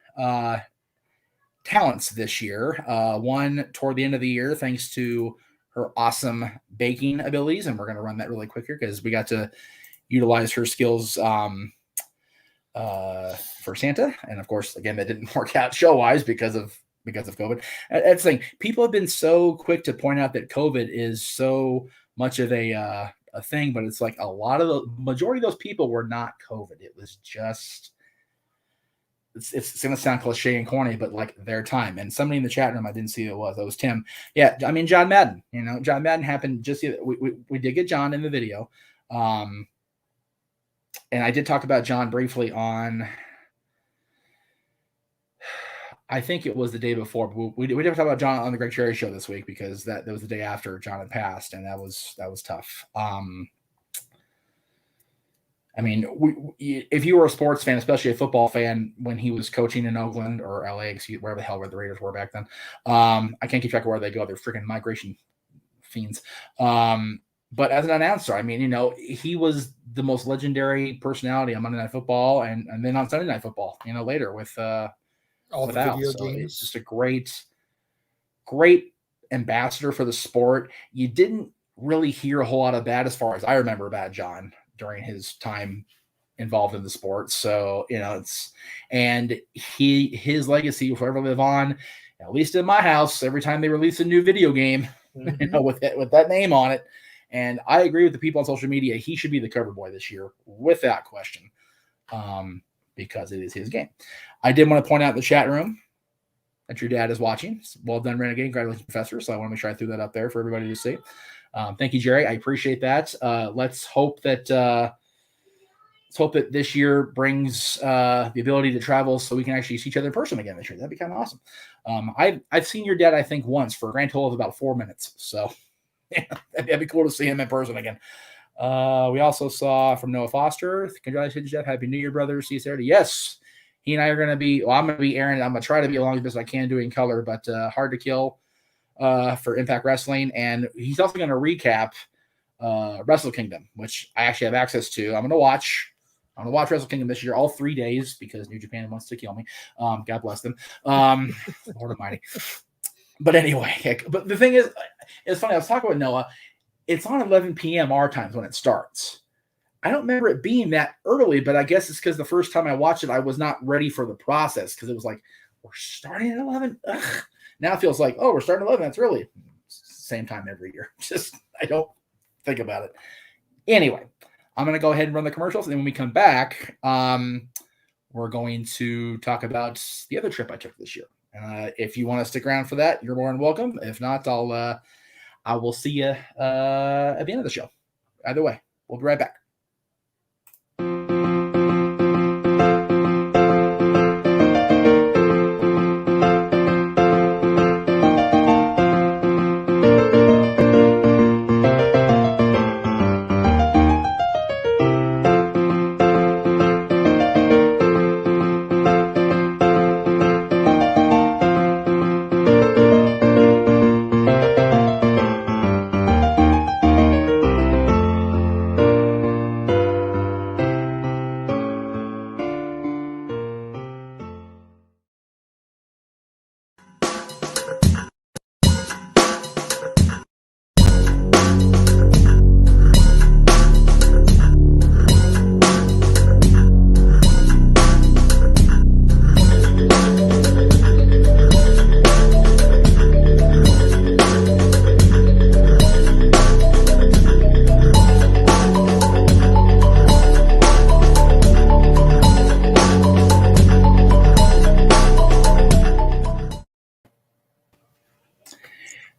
talents this year. One toward the end of the year, thanks to her awesome baking abilities, and we're going to run that really quick here because we got to utilize her skills for Santa, and of course, again, that didn't work out show wise because of COVID. That's the thing. People have been so quick to point out that COVID is so much of a thing, but it's like a lot of the majority of those people were not COVID. It was just it's going to sound cliche and corny, but like their time. And somebody in the chat room, I didn't see who it was. It was Tim. Yeah, I mean John Madden. John Madden happened just we did get John in the video. And I did talk about John briefly on, I think it was the day before. But we didn't talk about John on the Greg Cherry show this week because that was the day after John had passed, and that was tough. I mean, if you were a sports fan, especially a football fan, when he was coaching in Oakland or LA, wherever the hell where the Raiders were back then, I can't keep track of where they go. They're freaking migration fiends. But as an announcer, I mean, he was the most legendary personality on Monday Night Football and then on Sunday Night Football, later with all the video games. It's just a great ambassador for the sport. You didn't really hear a whole lot of bad as far as I remember about John during his time involved in the sport. So, his legacy will forever live on, at least in my house, every time they release a new video game, with that name on it. And I agree with the people on social media. He should be the cover boy this year without question, because it is his game. I did want to point out in the chat room that your dad is watching. Well done, Renegade. Congratulations, Professor. So I want to make sure I threw that up there for everybody to see. Thank you, Jerry. I appreciate that. Let's hope that this year brings the ability to travel so we can actually see each other in person again this year. That'd be kind of awesome. I've seen your dad, I think, once for a grand total of about 4 minutes. So yeah, that'd be cool to see him in person again. We also saw from Noah Foster. Congratulations, Jeff. Happy New Year, brother. See you Saturday. Yes. He and I are going to be, I'm going to be Aaron. I'm going to try to be along as best I can doing color, but Hard to Kill for Impact Wrestling. And he's also going to recap Wrestle Kingdom, which I actually have access to. I'm going to watch Wrestle Kingdom this year, all 3 days, because New Japan wants to kill me. God bless them. Lord Almighty. But anyway, but the thing is, it's funny. I was talking with Noah. It's on 11 p.m. our times when it starts. I don't remember it being that early, but I guess it's because the first time I watched it, I was not ready for the process because it was like, we're starting at 11? Ugh. Now it feels like, oh, we're starting at 11. That's early. Same time every year. Just, I don't think about it. Anyway, I'm going to go ahead and run the commercials. And then when we come back, we're going to talk about the other trip I took this year. If you want to stick around for that, you're more than welcome. If not, I will see you at the end of the show. Either way, we'll be right back.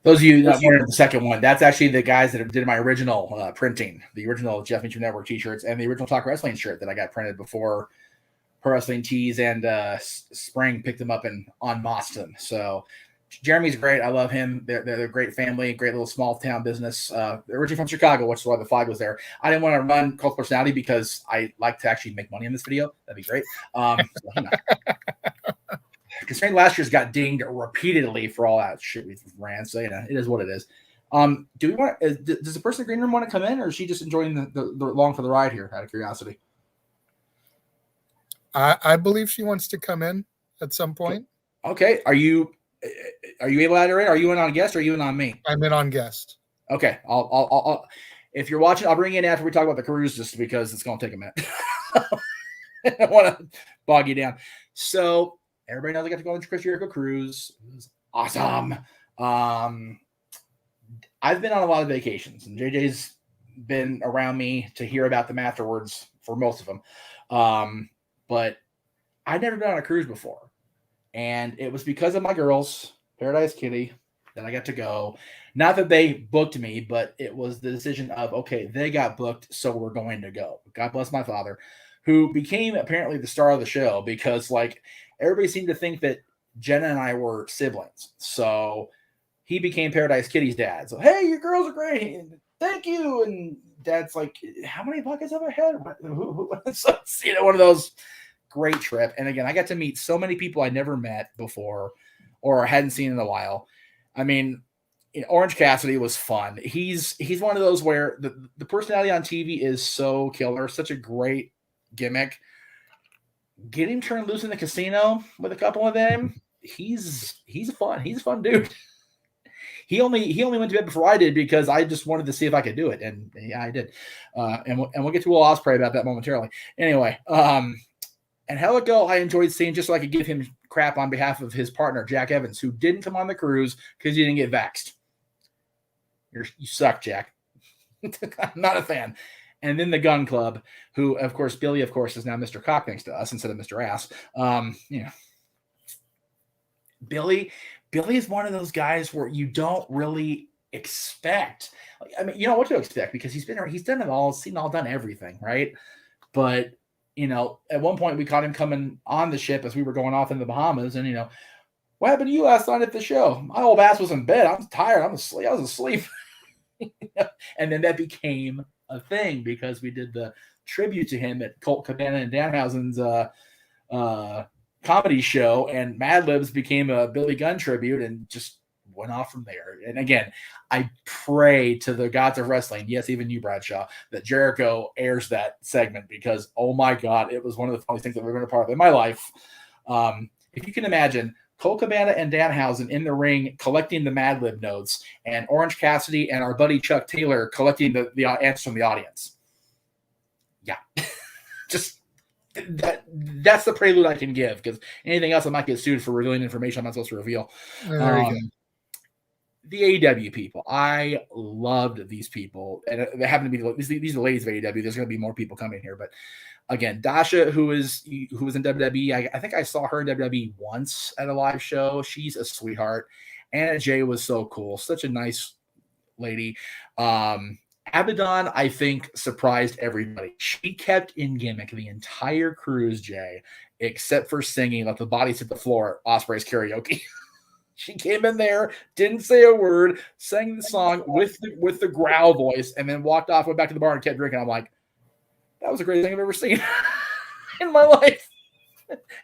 Those of you that wanted the second one, that's actually the guys that did my original printing, the original Jeff Meacham Network t-shirts and the original Talk Wrestling shirt that I got printed before Pro Wrestling Tees and Spring picked him up on Boston. So Jeremy's great. I love him. They're a great family, great little small town business. They're originally from Chicago, which is why the flag was there. I didn't want to run Cult Personality because I like to actually make money in this video. That'd be great. Considering last year's got dinged repeatedly for all that shit we ran, so it is what it is. Do we want? Does the person in the green room want to come in, or is she just enjoying the long for the ride here? Out of curiosity. I believe she wants to come in at some point. Okay. Are you able to add her in? Are you in on guest or are you in on me? I'm in on guest. Okay. I'll if you're watching, I'll bring you in after we talk about the cruise just because it's going to take a minute. I don't want to bog you down. So everybody knows I got to go on the Chris Jericho cruise. It was awesome. I've been on a lot of vacations and JJ's been around me to hear about them afterwards for most of them. But I'd never been on a cruise before. And it was because of my girls, Paradise Kitty, that I got to go. Not that they booked me, but it was the decision of, okay, they got booked, so we're going to go. God bless my father, who became apparently the star of the show because, like, everybody seemed to think that Jenna and I were siblings. So he became Paradise Kitty's dad. So, hey, your girls are great. Thank you. And Dad's like, how many buckets have I had? So it's, one of those great trip. And again, I got to meet so many people I never met before or hadn't seen in a while. I mean, Orange Cassidy was fun. He's one of those where the personality on TV is so killer, such a great gimmick. Get him turned loose in the casino with a couple of them. He's a fun dude. He only went to bed before I did because I just wanted to see if I could do it, and yeah, I did. And we'll get to a little Osprey about that momentarily. Anyway, and hell it go, I enjoyed seeing just so I could give him crap on behalf of his partner Jack Evans, who didn't come on the cruise because he didn't get vaxxed. You suck, Jack. I'm not a fan. And then the Gun Club, who of course Billy, of course, is now Mr. Cock thanks to us instead of Mr. Ass. Billy is one of those guys where you don't really expect. I mean, you know what to expect because he's done it all, done everything, right? But at one point we caught him coming on the ship as we were going off in the Bahamas, and what happened to you last night at the show? My old ass was in bed. I'm tired. I was asleep. And then that became a thing because we did the tribute to him at Colt Cabana and Danhausen's comedy show, and Mad Libs became a Billy Gunn tribute and just went off from there. And again, I pray to the gods of wrestling, yes, even you, Bradshaw, that Jericho airs that segment because, oh my God, it was one of the funniest things I've ever been a part of in my life. If you can imagine Colt Cabana and Danhausen in the ring collecting the Mad Lib notes, and Orange Cassidy and our buddy Chuck Taylor collecting the answers from the audience. Yeah. Just that's the prelude I can give because anything else I might get sued for revealing information I'm not supposed to reveal. The AEW people, I loved these people, and they happen to be these are the ladies of AEW. There's going to be more people coming here, but again, Dasha, who was in WWE, I think I saw her in WWE once at a live show. She's a sweetheart. Anna Jay was so cool, such a nice lady. Abaddon, I think, surprised everybody. She kept in gimmick the entire cruise, Jay, except for singing "Let the Bodies Hit the Floor" at Osprey's karaoke. She came in there, didn't say a word, sang the song with the growl voice, and then walked off, went back to the bar, and kept drinking. I'm like, that was the greatest thing I've ever seen in my life.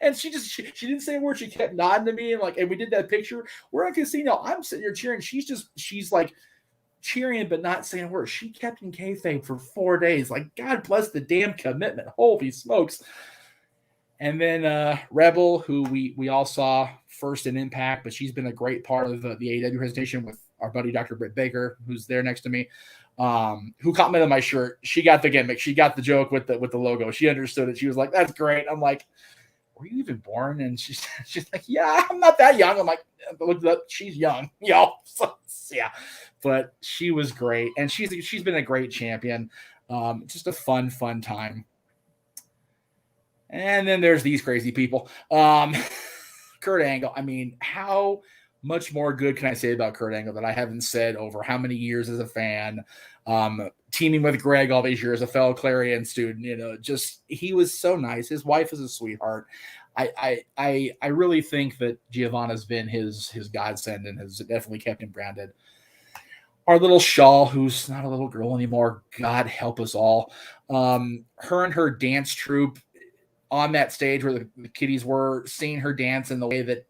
And she didn't say a word. She kept nodding to me, and we did that picture. We're in a casino. I'm sitting here cheering. She's like cheering but not saying a word. She kept in kayfabe for 4 days. Like, God bless the damn commitment. Holy smokes. And then Rebel, who we all saw first in Impact, but she's been a great part of the AEW presentation with our buddy Dr. Britt Baker, who's there next to me, who complimented my shirt. She got the gimmick. She got the joke with the logo. She understood it. She was like, "That's great." I'm like, "Were you even born?" And she's like, "Yeah, I'm not that young." I'm like, "Look up, she's young, yo." So, yeah, but she was great, and she's been a great champion. Just a fun time. And then there's these crazy people. Kurt Angle. I mean, how much more good can I say about Kurt Angle that I haven't said over how many years as a fan? Teaming with Greg all these years, a fellow Clarion student, just he was so nice. His wife is a sweetheart. I really think that Giovanna's been his godsend and has definitely kept him grounded. Our little Shaw, who's not a little girl anymore, God help us all. Her and her dance troupe on that stage where the kiddies were, seeing her dance in the way that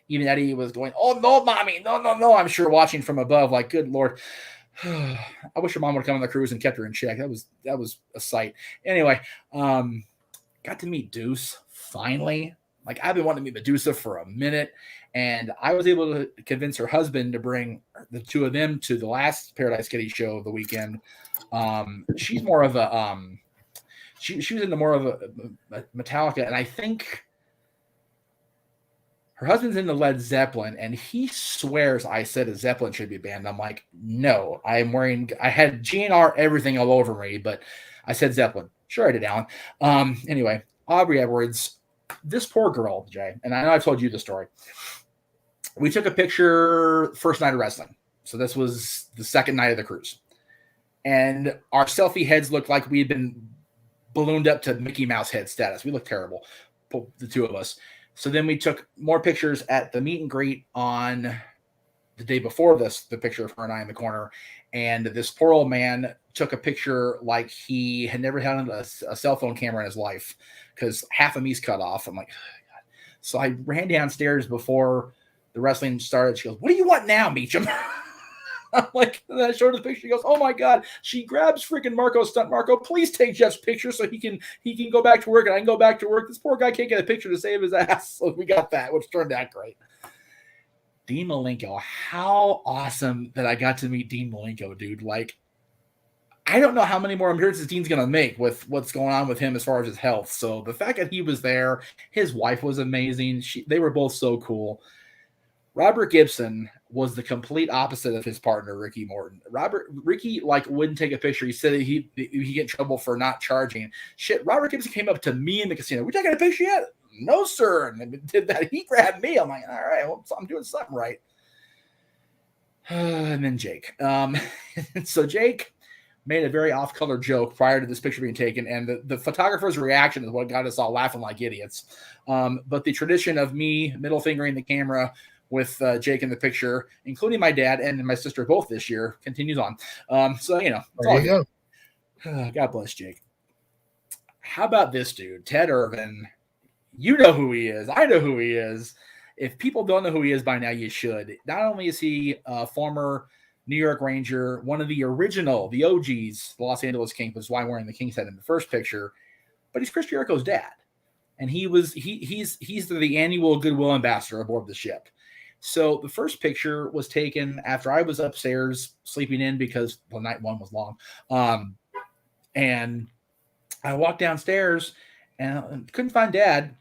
even Eddie was going, "Oh no, mommy, no, no, no!" I'm sure watching from above, like, good Lord. I wish her mom would have come on the cruise and kept her in check. That was a sight. Anyway, got to meet Deuce finally. Like, I've been wanting to meet Medusa for a minute, and I was able to convince her husband to bring the two of them to the last Paradise Kitty show of the weekend. She's more of a she was into more of a Metallica, and I think her husband's into Led Zeppelin, and he swears I said a Zeppelin tribute band. I'm like, no, I had GNR everything all over me, but I said Zeppelin. Sure, I did, Alan. Anyway, Aubrey Edwards, this poor girl, Jay, and I know I've told you the story. We took a picture first night of wrestling. So this was the second night of the cruise. And our selfie heads looked like we had been ballooned up to Mickey Mouse head status. We looked terrible, the two of us. So then we took more pictures at the meet and greet on the day before this, the picture of her and I in the corner. And this poor old man took a picture like he had never had a cell phone camera in his life because half of me's cut off. I'm like, oh, God. So I ran downstairs before the wrestling started. She goes, "What do you want now, Meacham?" I'm like, and I showed her the picture. She goes, "Oh my God." She grabs freaking Marco, stunt Marco. "Please take Jeff's picture so he can go back to work and I can go back to work. This poor guy can't get a picture to save his ass." So we got that, which turned out great. Dean Malenko, how awesome that I got to meet Dean Malenko, dude. Like, I don't know how many more appearances Dean's going to make with what's going on with him as far as his health. So the fact that he was there, his wife was amazing. They were both so cool. Robert Gibson was the complete opposite of his partner, Ricky Morton. Ricky wouldn't take a picture. He said he'd get in trouble for not charging. Shit, Robert Gibson came up to me in the casino. "We taking a picture yet?" "No, sir." And did that. He grabbed me. I'm like, all right, well, I'm doing something right. And then Jake. So Jake made a very off-color joke prior to this picture being taken, and the photographer's reaction is what got us all laughing like idiots. But the tradition of me middle fingering the camera with Jake in the picture, including my dad and my sister both this year, continues on. So, there you go. God bless Jake. How about this dude, Ted Irvin? You know who he is. I know who he is. If people don't know who he is by now, you should. Not only is he a former New York Ranger, one of the original, the OGs, the Los Angeles Kings, which is why I'm wearing the King's head in the first picture, but he's Chris Jericho's dad. And he's the annual Goodwill ambassador aboard the ship. So the first picture was taken after I was upstairs sleeping in because night one was long. And I walked downstairs and couldn't find Dad.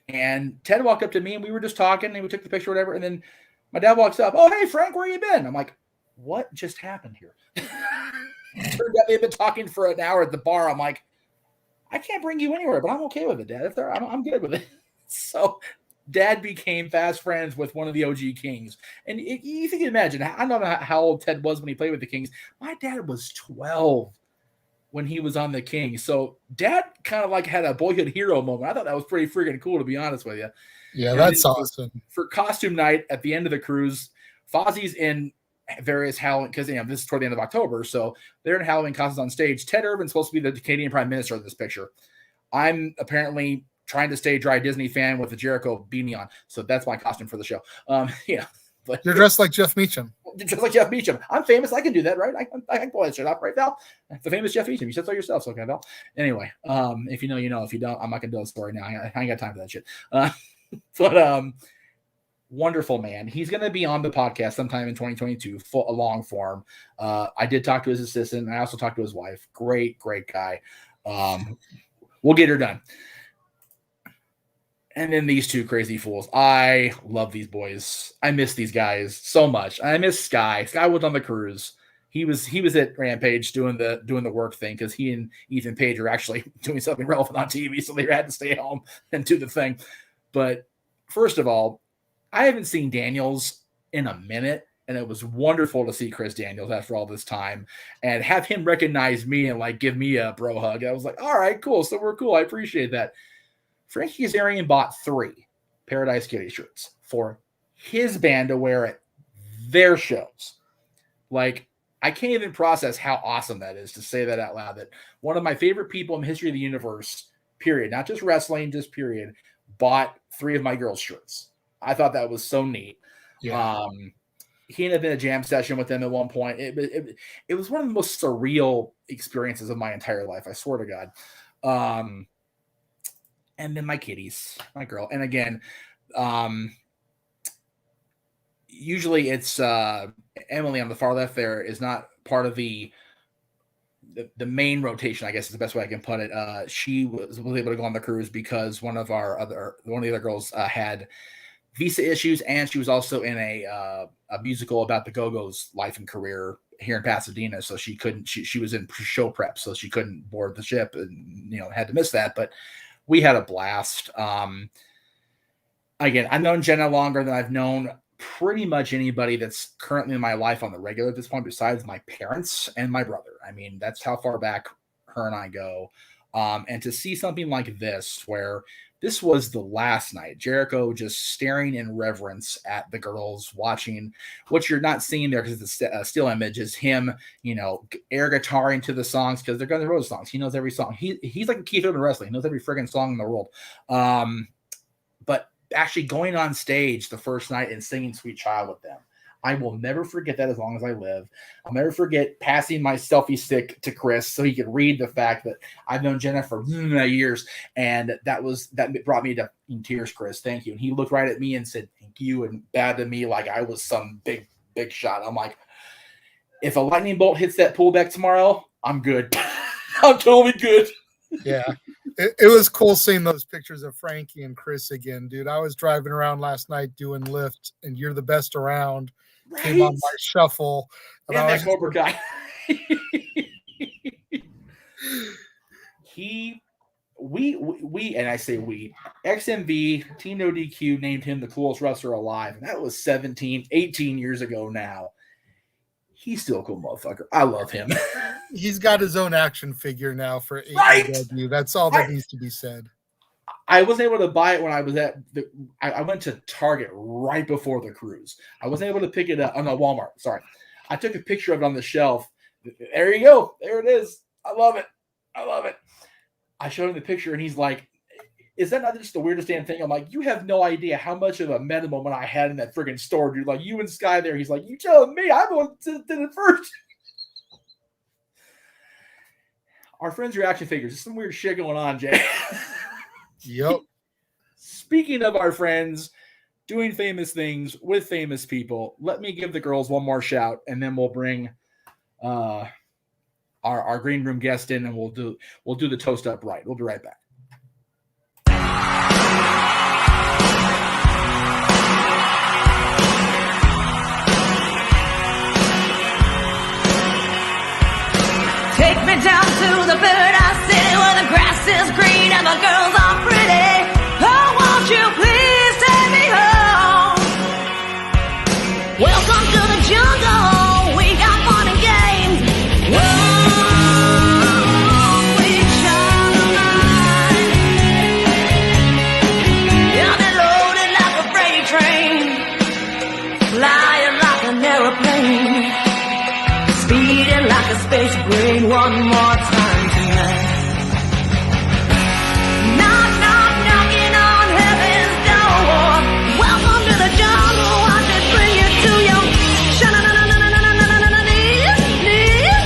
And Ted walked up to me and we were just talking and we took the picture, whatever. And then my dad walks up. "Oh, hey, Frank, where you been?" I'm like, what just happened here? Turned out they've been talking for an hour at the bar. I'm like, I can't bring you anywhere, but I'm okay with it, Dad. If I'm good with it. So Dad became fast friends with one of the OG Kings. And you can imagine, I don't know how old Ted was when he played with the Kings. My dad was 12 when he was on the Kings. So Dad kind of had a boyhood hero moment. I thought that was pretty freaking cool, to be honest with you. Yeah, that's awesome. For costume night at the end of the cruise, Fozzie's in various Halloween, because this is toward the end of October, so they're in Halloween costumes on stage. Ted Irvin's supposed to be the Canadian Prime Minister of this picture. I'm apparently trying to stay dry Disney fan with the Jericho beanie on, so that's my costume for the show. But you're dressed like Jeff Meacham. Just like Jeff Meacham. I'm famous. I can do that, right? I can pull that shit off, right, Val? The famous Jeff Meacham. You said so yourself, so okay, Val. Anyway, if you know, you know. If you don't, I'm not gonna do a story now. I ain't got time for that shit. But wonderful man. He's going to be on the podcast sometime in 2022, a long form. I did talk to his assistant, and I also talked to his wife. Great guy. We'll get her done. And then these two crazy fools. I love these boys. I miss these guys so much. I miss Sky. Sky was on the cruise. He was at Rampage doing the work thing because he and Ethan Page are actually doing something relevant on TV, so they had to stay home and do the thing. But first of all, I haven't seen Daniels in a minute, And it was wonderful to see Chris Daniels after all this time and have him recognize me and like give me a bro hug. I was like, all right, cool. So we're cool. I appreciate that. Frankie Kazarian bought 3 Paradise Kitty shirts for his band to wear at their shows. Like, I can't even process how awesome that is to say that out loud. That one of my favorite people in the history of the universe, period, not just wrestling, just period, bought 3 of my girls' shirts. I thought that was so neat. Yeah. He ended up in a jam session with them at one point. It was one of the most surreal experiences of my entire life. I swear to God. And then my kitties, my girl. And again, usually it's Emily on the far left there is not part of the main rotation, I guess is the best way I can put it. She was able to go on the cruise because one of the other girls had visa issues, and she was also in a musical about the Go-Go's life and career here in Pasadena, so she couldn't. She was in show prep, so she couldn't board the ship, and had to miss that. But we had a blast. Again, I've known Jenna longer than I've known pretty much anybody that's currently in my life on the regular at this point, besides my parents and my brother. I mean, that's how far back her and I go. And to see something like this, where this was the last night, Jericho just staring in reverence at the girls, watching what you're not seeing there because it's a still image is him, air guitaring to the songs because they're Guns N' Roses songs. He knows every song. He's like a Keith Urban wrestler. He knows every friggin' song in the world. But actually going on stage the first night and singing Sweet Child with them, I will never forget that as long as I live. I'll never forget passing my selfie stick to Chris so he could read the fact that I've known Jenna for years. And that brought me to tears, Chris. Thank you. And he looked right at me and said, thank you. And bowed to me like I was some big, big shot. I'm like, if a lightning bolt hits that pool deck tomorrow, I'm good. I'm totally good. Yeah. It was cool seeing those pictures of Frankie and Chris again, dude. I was driving around last night doing Lyft, and You're the Best Around came on my shuffle. And that Cobra Kai. We, and I say we, XMV, Team No DQ named him the coolest wrestler alive. And that was 18 years ago now. He's still a cool motherfucker. I love him. He's got his own action figure now for AEW. Right? That's all that needs to be said. I wasn't able to buy it when I was I went to Target right before the cruise. I wasn't able to pick it up. Oh, no, Walmart. Sorry. I took a picture of it on the shelf. There you go. There it is. I love it. I showed him the picture, and he's like, is that not just the weirdest damn thing? I'm like, you have no idea how much of a meta moment I had in that friggin' store, dude. Like, you and Sky there. He's like, you telling me? I'm the one that did it first. Our friends are action figures. There's some weird shit going on, Jay. Yep. Speaking of our friends doing famous things with famous people, let me give the girls one more shout, and then we'll bring our green room guest in, and we'll do the toast up right. We'll be right back. Take me down to the Paradise City where the grass is green and the girls are pretty. Oh, won't you please take me home? Welcome to the jungle. We got fun and games. Whoa, we shine the light. Yeah, they're loaded like a freight train, flying like an aeroplane. Speeding like a space brain, one more time tonight. Knock, knock, knocking on heaven's door. Welcome to the jungle, watch it bring you to your knees.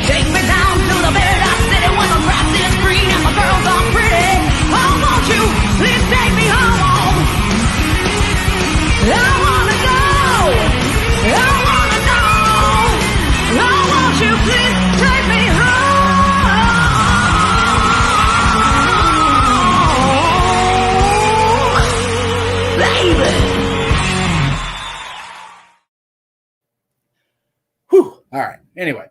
Take me down to the Paradise City where the grass is green and the girls are pretty. Oh, won't you please take me home? I wanna go. I wanna know. Oh, won't you please take me home, baby? Whew. All right. Anyway,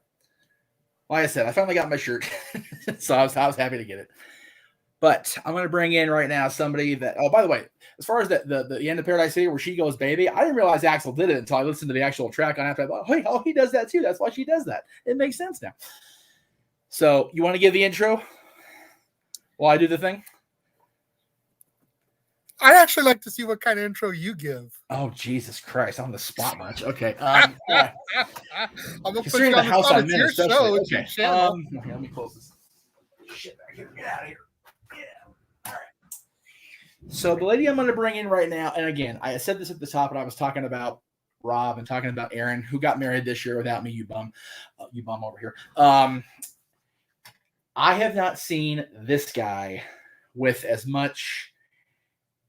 like I said, I finally got my shirt, so I was happy to get it. But I'm going to bring in right now somebody that, oh, by the way, as far as the end of Paradise City where she goes, baby, I didn't realize Axel did it until I listened to the actual track on after I thought, oh, he does that too. That's why she does that. It makes sense now. So you want to give the intro while I do the thing? I actually like to see what kind of intro you give. Oh, Jesus Christ. I'm on the spot much. Okay. I'm going to put you on the spot. It's your show. It's your channel. Okay, let me close this shit back here. Get out of here. Yeah. All right. So the lady I'm going to bring in right now, and again, I said this at the top, and I was talking about Rob and talking about Aaron, who got married this year without me, you bum over here. I have not seen this guy with as much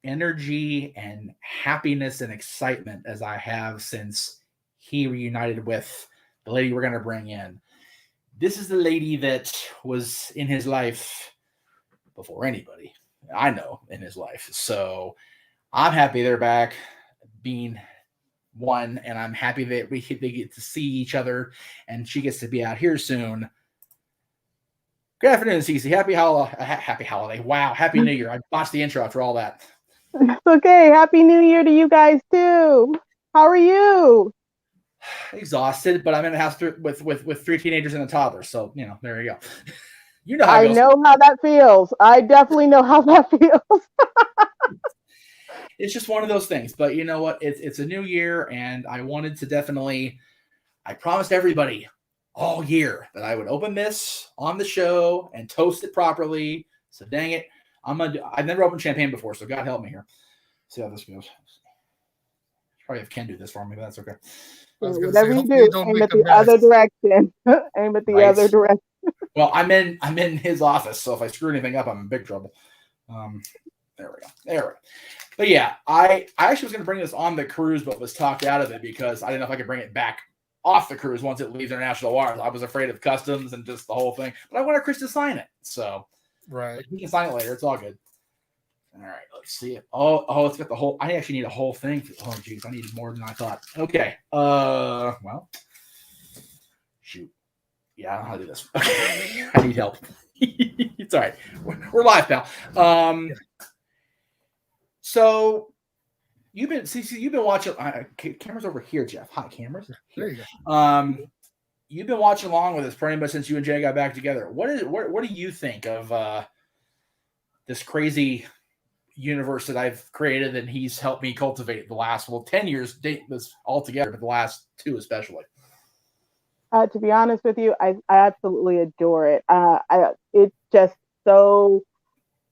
energy and happiness and excitement as I have since he reunited with the lady we're going to bring in. This is the lady that was in his life before anybody I know in his life. So I'm happy they're back being one, and I'm happy that they get to see each other, and she gets to be out here soon. Good afternoon, Cece. Happy holiday. Wow. Happy New Year. I botched the intro after all that. It's okay. Happy New Year to you guys too. How are you? Exhausted, but I'm in a house with 3 teenagers and a toddler. So, there you go. You know how I know how that feels. I definitely know how that feels. It's just one of those things. But you know what? It's a new year, and I wanted to I promised everybody all year that I would open this on the show and toast it properly. So dang it. I've never opened champagne before, so God help me here. See how this goes. Probably have Ken do this for me, but that's okay. Whatever you do, aim at the other direction. Aim at the other direction. Well, I'm in his office, so if I screw anything up, I'm in big trouble. There we go. But yeah, I actually was going to bring this on the cruise, but was talked out of it because I didn't know if I could bring it back off the cruise once it leaves international waters. I was afraid of customs and just the whole thing, but I wanted Chris to sign it, so right. He can sign it later. It's all good. All right, let's see it. Oh, it's got the whole. I actually need a whole thing. Oh, geez, I need more than I thought. Okay. Well, shoot. Yeah, I don't know how to do this. I need help. It's all right. We're live, pal. So you've been watching. Cameras over here, Jeff. Hi, cameras. There you go. You've been watching along with us pretty much since you and Jay got back together. What do you think of this crazy universe that I've created and he's helped me cultivate the last 10 years this all together, but the last 2 especially? To be honest with you, I absolutely adore it. It's just so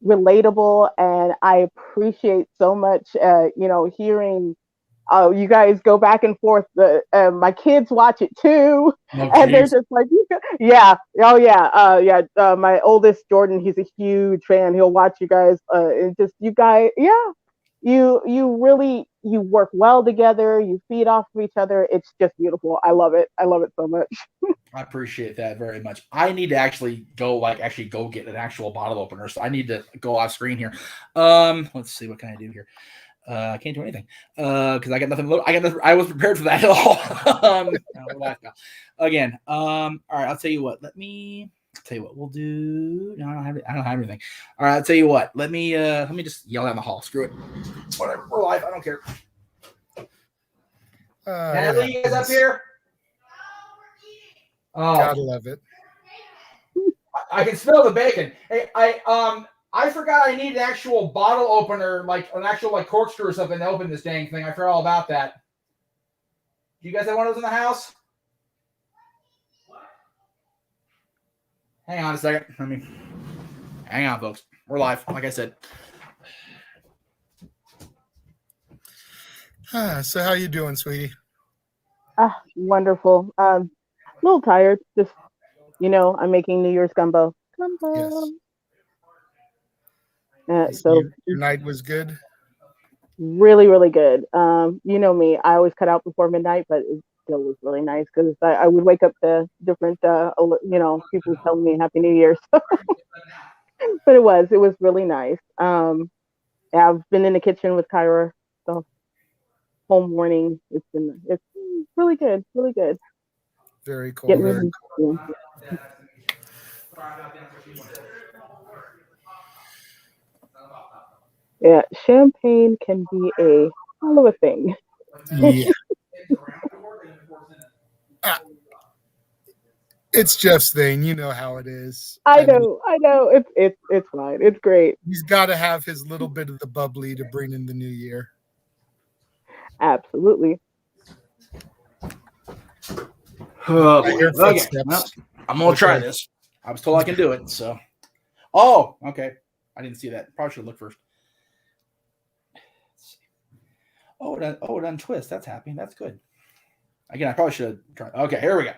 relatable, and I appreciate so much hearing you guys go back and forth. My kids watch it too, and they're just like, yeah, oh yeah, my oldest Jordan, he's a huge fan. He'll watch you guys, and just you guys, yeah, you really work well together. You feed off of each other. It's just beautiful. I love it. I love it so much. I appreciate that very much. I need to actually go get an actual bottle opener. So I need to go off screen here. Let's see, what can I do here? I can't do anything because I got nothing. I was prepared for that at all. Again, all right. I'll tell you what. We'll do. No, I don't have anything. All right. I'll tell you what. Let me just yell down the hall. Screw it. Whatever. We're live. I don't care. Can I leave you guys up here? Oh, gotta love it. I can smell the bacon. Hey, I forgot I need an actual bottle opener, like an actual corkscrew or something to open this dang thing. I forgot all about that. Do you guys have one of those in the house? Hang on a second. Hang on, folks. We're live, like I said. So how you doing, sweetie? Wonderful. A little tired. Just, I'm making New Year's gumbo. Yes. So your night was good? Really, really good. You know me. I always cut out before midnight, but it still was really nice because I would wake up to different, people telling me Happy New Year. But it was really nice. I've been in the kitchen with Kyra the whole morning. It's really good, really good. Very cool. Very cool. Yeah, champagne can be a hell of a thing. Yeah. Ah, it's Jeff's thing. You know how it is. I know. It's fine. It's great. He's got to have his little bit of the bubbly to bring in the new year. Absolutely. Oh I boy. hear Okay. footsteps. Well, I'm gonna try Okay. this. I was told I can do it. So. Oh, okay. I didn't see that. Probably should look first. Oh, it untwist. That's happy. That's good. Again, I probably should try. Okay, here we go.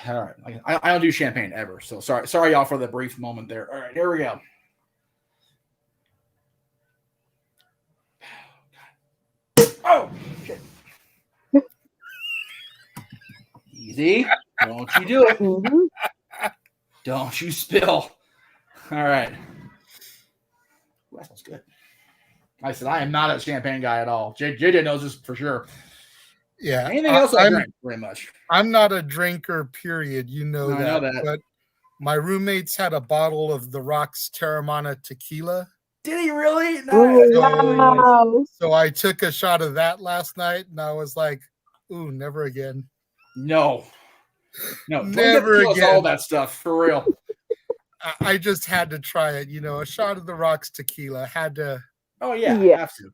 All right. I don't do champagne ever, so sorry y'all for the brief moment there. All right, here we go. Oh shit! Easy. Don't you do it. Mhm. Don't you spill. All right. Ooh, that smells good. I said I am not a champagne guy at all. JJ knows this for sure. Yeah. Anything else I drink, pretty much. I'm not a drinker, period. You know I that. know that. But my roommates had a bottle of the Rock's Terramana tequila. Did he really? Oh, Nice. wow. So I took a shot of that last night and I was like, ooh, never again. No. Never Don't get again. all that stuff for real. I just had to try it. You know, a shot of the Rock's tequila. Had to. Oh yeah, Yeah. have to.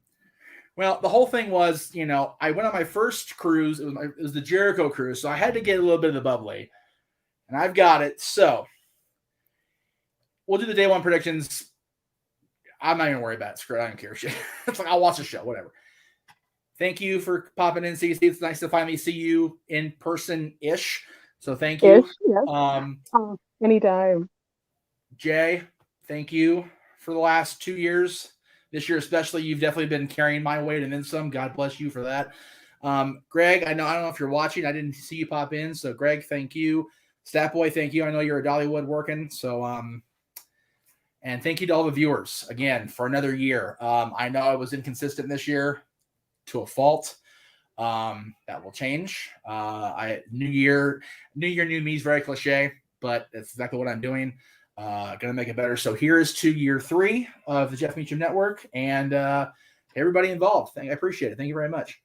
Well, the whole thing was, I went on my first cruise. It was the Jericho cruise, so I had to get a little bit of the bubbly, and I've got it. So we'll do the day one predictions. I'm not even worried about it. Screw it. I don't care. Shit. It's like I'll watch the show, whatever. Thank you for popping in, CC. It's nice to finally see you in person ish. So thank you. Ish, yes. Anytime. Jay, thank you for the last 2 years. This year especially, you've definitely been carrying my weight and then some. God bless you for that. Greg, I don't know if you're watching. I didn't see you pop in. So Greg, thank you. Stat Boy, thank you. I know you're at Dollywood working. So and thank you to all the viewers again for another year. I know I was inconsistent this year to a fault. That will change. New year, new me is very cliche, but that's exactly what I'm doing. Gonna make it better. So here's to year 3 of the Jeff Meacham Network and everybody involved. I appreciate it. Thank you very much.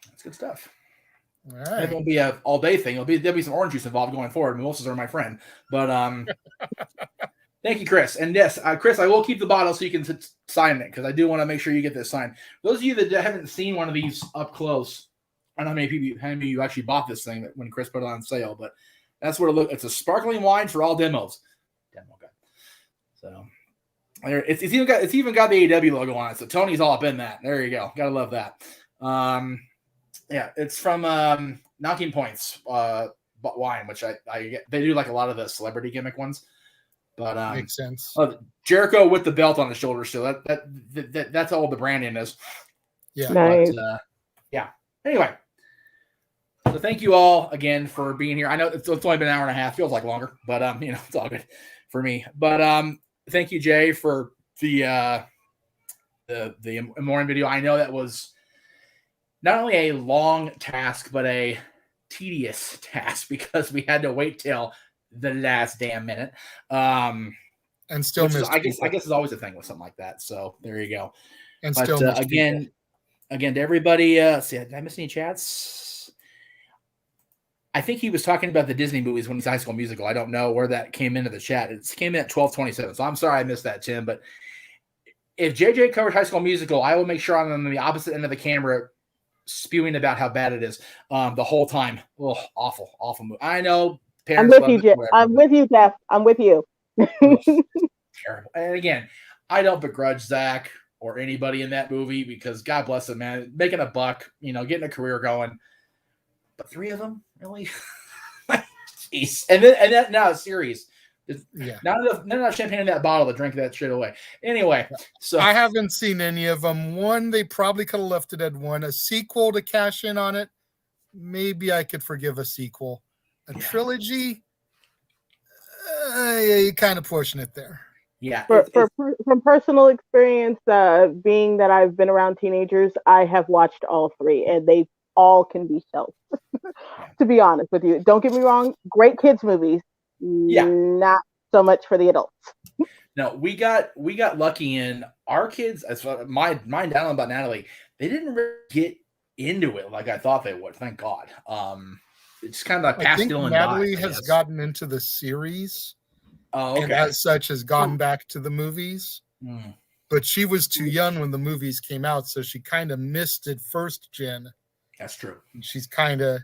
That's good stuff. All right. It won't be a all day thing. There'll be some orange juice involved going forward. Mimosas are my friend, but thank you, Chris. And yes, Chris, I will keep the bottle so you can sign it because I do want to make sure you get this signed. Those of you that haven't seen one of these up close, I don't know how many of you actually bought this thing when Chris put it on sale, but that's what it looks. It's a sparkling wine for all demos. Demo guy. So it's even got the AW logo on it. So Tony's all up in that. There you go. Gotta love that. Yeah, it's from Knocking Points wine, which they do like a lot of the celebrity gimmick ones. But makes sense. Jericho with the belt on the shoulder, so that's all the branding is. Yeah. Nice. But, yeah. Anyway, so thank you all again for being here. I know it's only been an hour and a half, feels like longer, but it's all good for me. But thank you, Jay, for the morning video. I know that was not only a long task, but a tedious task because we had to wait till the last damn minute. And still missed. I guess it's always a thing with something like that. So there you go. And but, still again to everybody. See, did I miss any chats? I think he was talking about the Disney movies when he's High School Musical. I don't know where that came into the chat. It came in at 12:27. So I'm sorry I missed that, Tim. But if JJ covered High School Musical, I will make sure I'm on the opposite end of the camera spewing about how bad it is the whole time. Oh, awful movie. I know. I'm with you, Jeff. I'm with you, Jeff. I'm with you. Terrible. And again, I don't begrudge Zach or anybody in that movie because God bless him, man. Making a buck, getting a career going. But 3 of them, really? Jeez. And then now it's serious. Yeah. Not enough champagne in that bottle to drink that shit away. Anyway, so I haven't seen any of them. One, they probably could have left it at 1. A sequel to cash in on it, maybe I could forgive a sequel. A trilogy, you kind of pushing it there. Yeah. From personal experience, being that I've been around teenagers, I have watched all 3, and they all can be shelved. To be honest with you, don't get me wrong, great kids movies. Yeah. Not so much for the adults. No, we got lucky in our kids. As mine down about Natalie, they didn't really get into it like I thought they would. Thank God. It's kind of like I past think Dylan Natalie dies, I has guess. gotten into the series, Oh, and okay. as such has gone back to the movies. Hmm. But she was too young when the movies came out, so she kind of missed it first gen. That's true. And she's kind of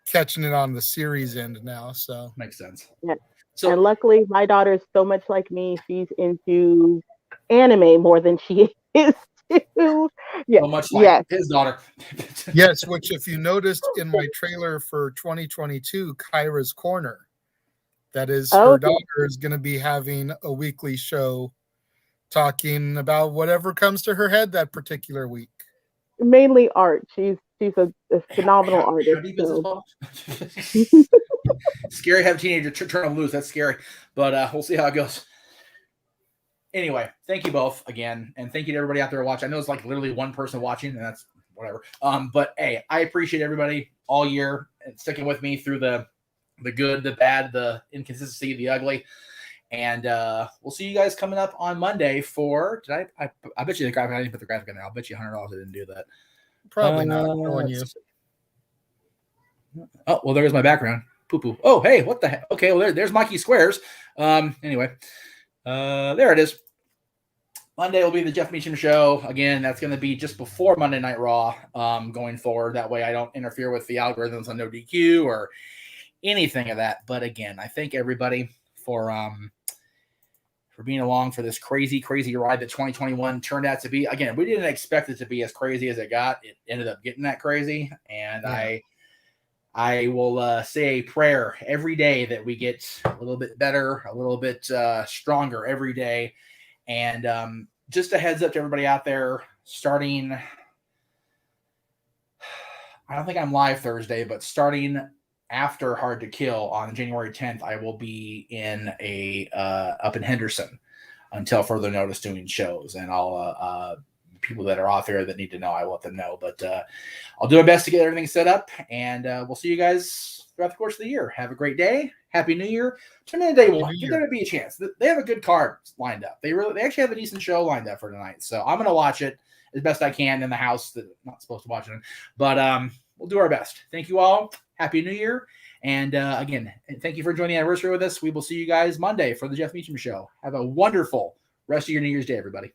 catching it on the series end now. So Makes sense. Yeah. So And luckily, my daughter is so much like me. She's into anime more than she is to. Yeah. so much like Yes. his daughter. yes, which if you noticed in my trailer for 2022, Kyra's Corner, that is her Okay. daughter is going to be having a weekly show talking about whatever comes to her head that particular week. Mainly art. She's a phenomenal How artist. deep is this So. ball? Scary to have a teenager turn them loose. That's scary. But we'll see how it goes. Anyway, thank you both again. And thank you to everybody out there watching. I know it's like literally one person watching, and that's whatever. But hey, I appreciate everybody all year and sticking with me through the good, the bad, the inconsistency, the ugly. And we'll see you guys coming up on Monday for I bet you the graphic. I didn't put the graphic in there. I'll bet you $100 I didn't do that. Probably not knowing you. Oh, well, there's my background. Poo-poo. Oh, hey, what the heck? Okay, well, there's Mikey Squares. Anyway, there it is. Monday will be the Jeff Meacham show. Again, that's going to be just before Monday Night Raw going forward. That way I don't interfere with the algorithms on No DQ or anything of that. But again, I thank everybody for being along for this crazy, crazy ride that 2021 turned out to be. Again, we didn't expect it to be as crazy as it got. It ended up getting that crazy. And Yeah. I will say a prayer every day that we get a little bit better, a little bit stronger every day. And just a heads up to everybody out there, starting, I don't think I'm live Thursday, but starting after Hard to Kill on January 10th, I will be in up in Henderson until further notice doing shows. And I'll people that are out there that need to know, I will let them know. But I'll do my best to get everything set up, and we'll see you guys throughout the course of the year. Have a great day. Happy New Year. Tune in day one. Give there to be a chance. They have a good card lined up. They actually have a decent show lined up for tonight. So I'm going to watch it as best I can in the house that I'm not supposed to watch it in. But we'll do our best. Thank you all. Happy New Year. And again, thank you for joining the anniversary with us. We will see you guys Monday for the Jeff Meacham Show. Have a wonderful rest of your New Year's Day, everybody.